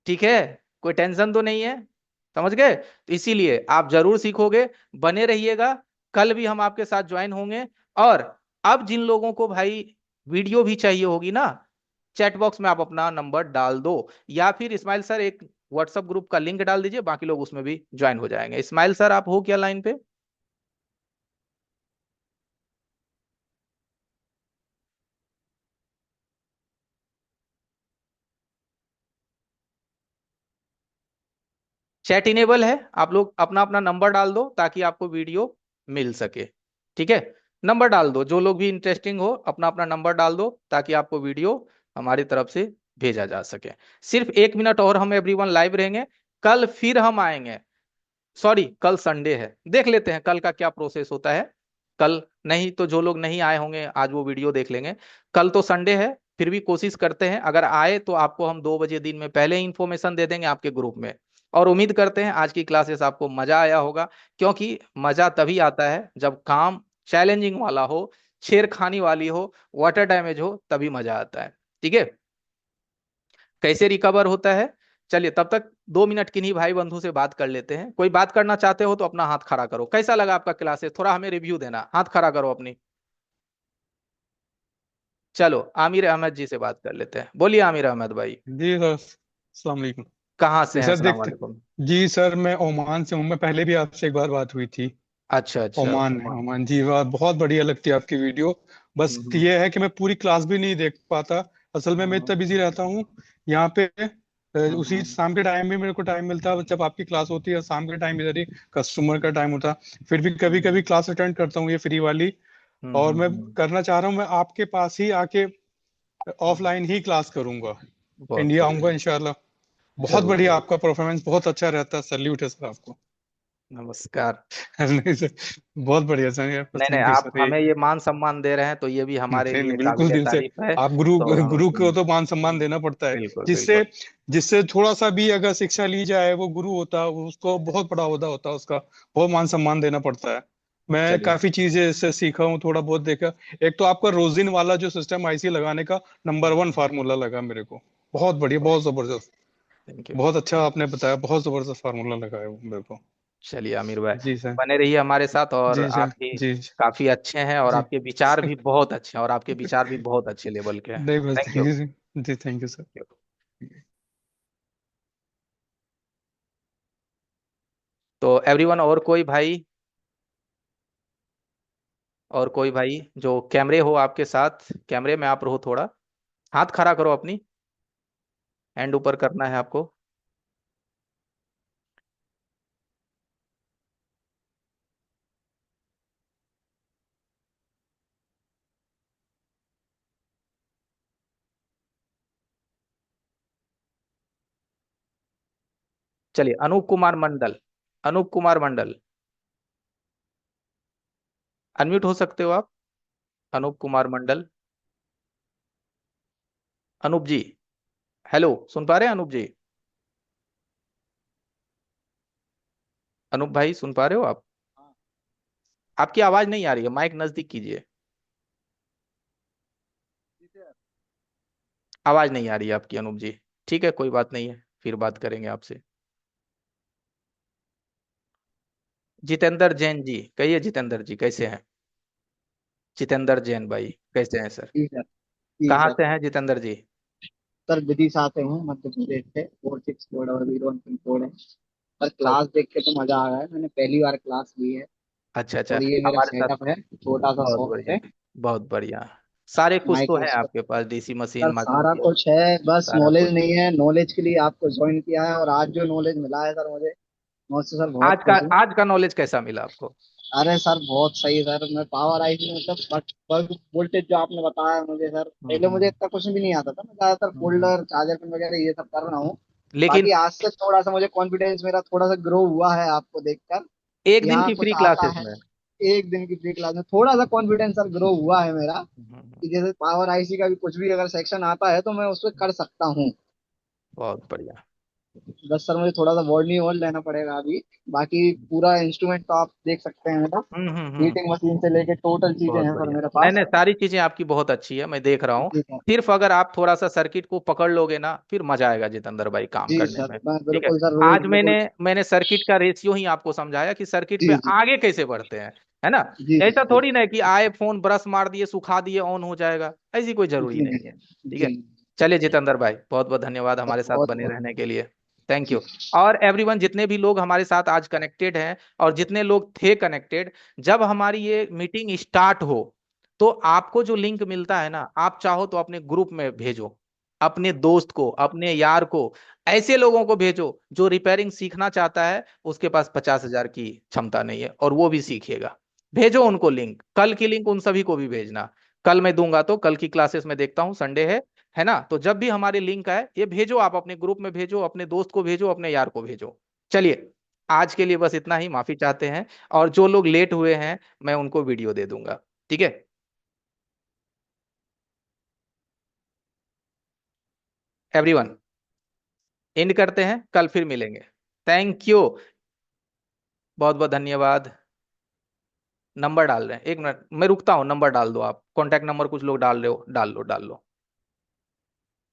ठीक है। कोई टेंशन तो नहीं है? समझ गए? तो इसीलिए आप जरूर सीखोगे, बने रहिएगा। कल भी हम आपके साथ ज्वाइन होंगे। और अब जिन लोगों को भाई वीडियो भी चाहिए होगी ना, चैट बॉक्स में आप अपना नंबर डाल दो, या फिर इस्माइल सर एक व्हाट्सएप ग्रुप का लिंक डाल दीजिए, बाकी लोग उसमें भी ज्वाइन हो जाएंगे। इस्माइल सर, आप हो क्या लाइन पे? चैट इनेबल है, आप लोग अपना अपना नंबर डाल दो ताकि आपको वीडियो मिल सके। ठीक है। नंबर डाल दो, जो लोग भी इंटरेस्टिंग हो अपना अपना नंबर डाल दो ताकि आपको वीडियो हमारी तरफ से भेजा जा सके। सिर्फ 1 मिनट और हम एवरीवन लाइव रहेंगे। कल फिर हम आएंगे। सॉरी, कल संडे है, देख लेते हैं कल का क्या प्रोसेस होता है। कल नहीं तो जो लोग नहीं आए होंगे आज वो वीडियो देख लेंगे। कल तो संडे है, फिर भी कोशिश करते हैं, अगर आए तो आपको हम 2 बजे दिन में पहले ही इंफॉर्मेशन दे देंगे आपके ग्रुप में। और उम्मीद करते हैं आज की क्लासेस आपको मजा आया होगा, क्योंकि मजा तभी आता है जब काम चैलेंजिंग वाला हो, छेड़खानी वाली हो, वाटर डैमेज हो, तभी मजा आता है। ठीक है। कैसे रिकवर होता है? चलिए तब तक 2 मिनट किन्हीं भाई बंधु से बात कर लेते हैं। कोई बात करना चाहते हो तो अपना हाथ खड़ा करो। कैसा लगा आपका क्लासेस? थोड़ा हमें रिव्यू देना, हाथ खड़ा करो अपनी। चलो आमिर अहमद जी से बात कर लेते हैं। बोलिए आमिर अहमद भाई। जी सर, अस्सलाम वालेकुम। कहाँ से जी हैं? सर, अस्सलाम देखते। वालेकुम। जी सर, मैं ओमान से हूँ। मैं पहले भी आपसे एक बार बात हुई थी। अच्छा अच्छा, ओमान है, ओमान। ओमान। जी वाह, बहुत बढ़िया लगती है आपकी वीडियो। बस हम्म ये है कि मैं पूरी क्लास भी नहीं देख पाता। असल में मैं हम्म इतना बिजी रहता हूँ यहाँ पे। उसी हम्म शाम के टाइम में मेरे को टाइम मिलता है जब आपकी क्लास होती है। शाम के टाइम इधर ही कस्टमर का टाइम होता है। फिर भी कभी कभी हम्म क्लास अटेंड करता हूँ, ये फ्री वाली। और मैं हम्म। करना चाह रहा हूँ, मैं आपके पास ही आके ऑफलाइन ही क्लास करूंगा। बहुत इंडिया बढ़िया। आऊंगा इंशाल्लाह। बहुत जरूर बढ़िया, जरूर। आपका परफॉर्मेंस बहुत अच्छा रहता है। सल्यूट है सर आपको। नमस्कार। नहीं सर, बहुत बढ़िया सर यार, नहीं नहीं, थैंक यू आप सर। हमें ये मान सम्मान दे रहे हैं तो ये भी हमारे नहीं नहीं, लिए बिल्कुल काबिले दिल से। तारीफ है। आप गुरु, तो गुरु को तो मान सम्मान देना पड़ता है। बिल्कुल जिससे बिल्कुल। जिससे थोड़ा सा भी अगर शिक्षा ली जाए, वो गुरु होता है, उसको बहुत बड़ा ओहदा होता है उसका। बहुत मान सम्मान देना पड़ता है। मैं चलिए। काफी चीजें इससे सीखा हूँ, थोड़ा बहुत देखा। एक तो आपका रोजिन वाला जो सिस्टम आईसी लगाने का, नंबर वन फार्मूला लगा मेरे को। बहुत बढ़िया, बहुत जबरदस्त। Thank you. बहुत अच्छा आपने बताया, बहुत जबरदस्त फार्मूला लगा है वो मेरे को। चलिए आमिर भाई, जी सर। बने रहिए हमारे साथ। और जी आप सर। भी जी। काफी अच्छे हैं, और जी। आपके विचार भी बहुत अच्छे हैं, और आपके विचार भी बहुत अच्छे लेवल के हैं। नहीं बस, thank thank you. You sir. जी, थैंक यू सर। तो एवरीवन, और कोई भाई, और कोई भाई जो कैमरे हो आपके साथ, कैमरे में आप रहो, थोड़ा हाथ खड़ा करो अपनी, हैंड ऊपर करना है आपको। चलिए, अनूप कुमार मंडल। अनूप कुमार मंडल, अनम्यूट हो सकते हो आप? अनूप कुमार मंडल। अनूप जी, हेलो, सुन पा रहे हैं अनूप जी? अनूप भाई सुन पा रहे हो आप? हाँ। आपकी आवाज नहीं आ रही है, माइक नजदीक कीजिए। ठीक है। आवाज नहीं आ रही है आपकी अनूप जी। ठीक है, कोई बात नहीं है, फिर बात करेंगे आपसे। जितेंद्र जैन जी, कहिए जितेंद्र जी कैसे हैं? जितेंद्र जैन भाई कैसे हैं सर? जी सर। जी कहाँ सर। से हैं जितेंद्र जी? सर विदिशा से हूँ, मध्य प्रदेश से। 46 कोड और 01 पिन कोड है। पर तो क्लास देख के तो मजा आ रहा है, मैंने पहली बार क्लास ली है। अच्छा अच्छा। और ये मेरा हमारे साथ सेटअप है, छोटा सा बहुत शॉप बढ़िया, है। बहुत बढ़िया। सारे कुछ तो है माइक्रोसॉफ्ट। आपके पास, डीसी मशीन, सर सारा माइक्रोफोन, कुछ है, बस सारा नॉलेज कुछ। नहीं है। नॉलेज के लिए आपको ज्वाइन किया है, और आज जो नॉलेज मिला है सर मुझे, मैं उससे सर बहुत आज का, खुश हूँ। आज का नॉलेज कैसा मिला आपको? अरे सर बहुत सही सर। मैं पावर आई थी, मतलब बल्ब वोल्टेज जो आपने बताया मुझे सर, पहले मुझे हम्म। इतना कुछ भी नहीं आता था। मैं ज्यादातर हम्म। फोल्डर चार्जर पिन वगैरह ये सब कर रहा हूँ। लेकिन बाकी आज से थोड़ा सा मुझे कॉन्फिडेंस मेरा थोड़ा सा ग्रो हुआ है आपको देखकर, एक कि दिन हाँ की कुछ फ्री आता क्लासेस है। में। एक दिन की फ्री क्लास में थोड़ा सा कॉन्फिडेंस सर ग्रो हुआ है मेरा, हम्म, कि जैसे पावर आईसी का भी कुछ भी अगर सेक्शन आता है तो मैं उसमें कर सकता हूँ। बहुत बढ़िया। बस सर मुझे थोड़ा सा वार्निंग और लेना पड़ेगा अभी। बाकी पूरा इंस्ट्रूमेंट तो आप देख सकते हैं मेरा। हम्म। हीटिंग मशीन से लेके टोटल चीजें बहुत हैं सर बढ़िया। मेरे नहीं पास। नहीं, सारी चीजें आपकी बहुत अच्छी है, मैं देख रहा हूँ। जी सर। सिर्फ अगर आप थोड़ा सा सर्किट को पकड़ लोगे ना, फिर मजा आएगा जितेंद्र भाई काम जी करने सर, में। मैं ठीक है। बिल्कुल सर रोज आज मैंने बिल्कुल। मैंने सर्किट का रेशियो ही आपको समझाया कि सर्किट पे जी जी। आगे कैसे बढ़ते हैं, है ना? जी जी ऐसा जी। थोड़ी ना है कि आए फोन ब्रश मार दिए सुखा दिए ऑन हो जाएगा, ऐसी कोई जरूरी जी नहीं है। ठीक जी। है। चलिए जितेंद्र भाई, बहुत बहुत धन्यवाद सर हमारे साथ बहुत बने बहुत। रहने के लिए। थैंक जी। यू। और एवरीवन, जितने भी लोग हमारे साथ आज कनेक्टेड हैं और जितने लोग थे कनेक्टेड, जब हमारी ये मीटिंग स्टार्ट हो तो आपको जो लिंक मिलता है ना, आप चाहो तो अपने ग्रुप में भेजो, अपने दोस्त को, अपने यार को, ऐसे लोगों को भेजो जो रिपेयरिंग सीखना चाहता है, उसके पास 50,000 की क्षमता नहीं है और वो भी सीखेगा। भेजो उनको लिंक, कल की लिंक उन सभी को भी भेजना। कल मैं दूंगा, तो कल की क्लासेस में देखता हूँ, संडे है ना? तो जब भी हमारी लिंक आए ये भेजो, आप अपने ग्रुप में भेजो, अपने दोस्त को भेजो, अपने यार को भेजो। चलिए, आज के लिए बस इतना ही, माफी चाहते हैं। और जो लोग लेट हुए हैं मैं उनको वीडियो दे दूंगा। ठीक है। एवरीवन, एंड करते हैं, कल फिर मिलेंगे। Thank you. बहुत बहुत धन्यवाद। नंबर डाल रहे हैं, एक मिनट मैं रुकता हूँ, नंबर डाल दो आप, कॉन्टैक्ट नंबर कुछ लोग डाल रहे हो, डाल लो डाल लो।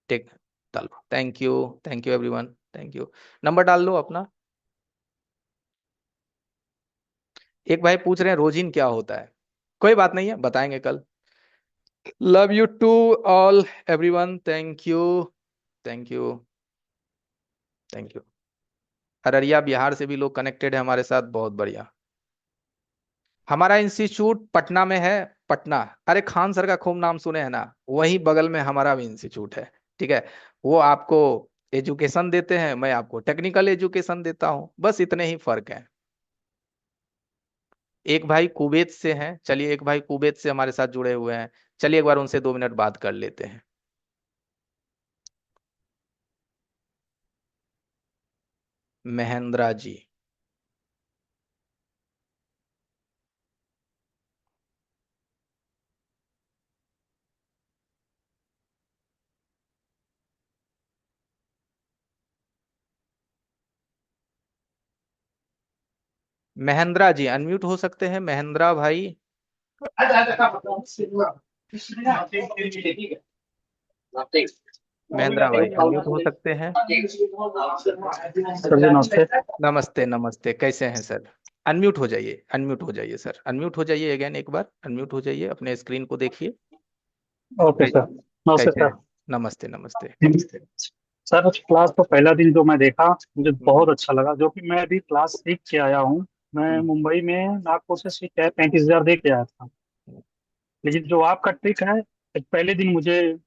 ठीक, डाल लो। Thank you. Thank you everyone, thank you. Number डाल लो अपना। एक भाई पूछ रहे हैं रोजिन क्या होता है। कोई बात नहीं है, बताएंगे कल। Love you to all everyone, thank you. Thank you. Thank you. Araria Bihar से भी लोग कनेक्टेड है हमारे साथ, बहुत बढ़िया। हमारा इंस्टीट्यूट पटना में है। पटना, अरे खान सर का खूब नाम सुने हैं ना, वहीं बगल में हमारा भी इंस्टीट्यूट है। ठीक है। वो आपको एजुकेशन देते हैं, मैं आपको टेक्निकल एजुकेशन देता हूँ, बस इतने ही फर्क है। एक भाई कुवैत से हैं, चलिए एक भाई कुवैत से हमारे साथ जुड़े हुए हैं, चलिए एक बार उनसे 2 मिनट बात कर लेते हैं। महेंद्रा जी। महेंद्रा जी अनम्यूट हो सकते हैं, महेंद्रा भाई। महेंद्रा भाई अनम्यूट हो सकते हैं। सर जी नमस्ते। नमस्ते नमस्ते, कैसे हैं सर? अनम्यूट हो जाइए, अनम्यूट हो जाइए सर, अनम्यूट हो जाइए अगेन, एक बार अनम्यूट हो जाइए, अपने स्क्रीन को देखिए। ओके कै- सर। नमस्ते कैसे सर। हैं? नमस्ते नमस्ते। सर क्लास तो पहला दिन जो मैं देखा मुझे हम्म। बहुत अच्छा लगा, जो कि मैं अभी क्लास सीख के आया हूँ। मैं हम्म। मुंबई में नागपुर से सीख के 35,000 दे के आया था। लेकिन जो आपका ट्रिक है पहले दिन मुझे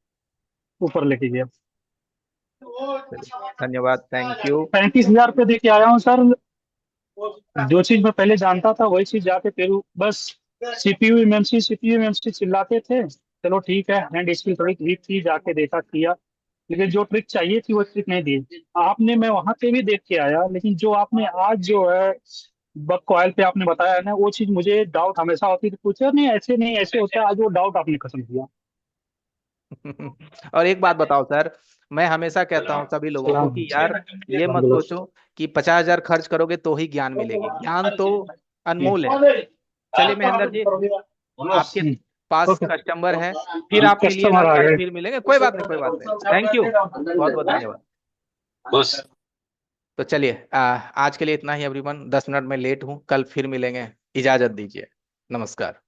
ऊपर लेके गया। चलिए, धन्यवाद, थैंक यू। 35,000 रुपये दे के आया हूँ सर। जो चीज मैं पहले जानता था वही चीज जाके फिर बस सीपीयू एमएमसी चिल्लाते थे। चलो ठीक है, हैंड स्किल थोड़ी वीक थी, जाके देखा किया। लेकिन जो ट्रिक चाहिए थी वो ट्रिक नहीं दी आपने। मैं वहां पे भी देख के आया, लेकिन जो आपने आज जो है बक कॉयल पे आपने बताया है ना, वो चीज मुझे डाउट हमेशा होती थी, पूछा नहीं ऐसे नहीं ऐसे होता है, आज वो डाउट आपने खत्म किया। और एक बात बताओ सर, मैं हमेशा कहता हूँ सभी लोगों को सलाम कि यार ये मत सोचो कि 50,000 खर्च करोगे तो ही ज्ञान मिलेगी, ज्ञान तो अनमोल है। चलिए महेंद्र जी, आपके पास ओके कस्टमर है, फिर आप मिलिएगा, कस्टमर आ कल गए फिर मिलेंगे, कोई बात नहीं, कोई बात नहीं, थैंक यू, बहुत बहुत धन्यवाद। बस तो चलिए आज के लिए इतना ही एवरीवन, 10 मिनट में लेट हूँ, कल फिर मिलेंगे, इजाजत दीजिए, नमस्कार।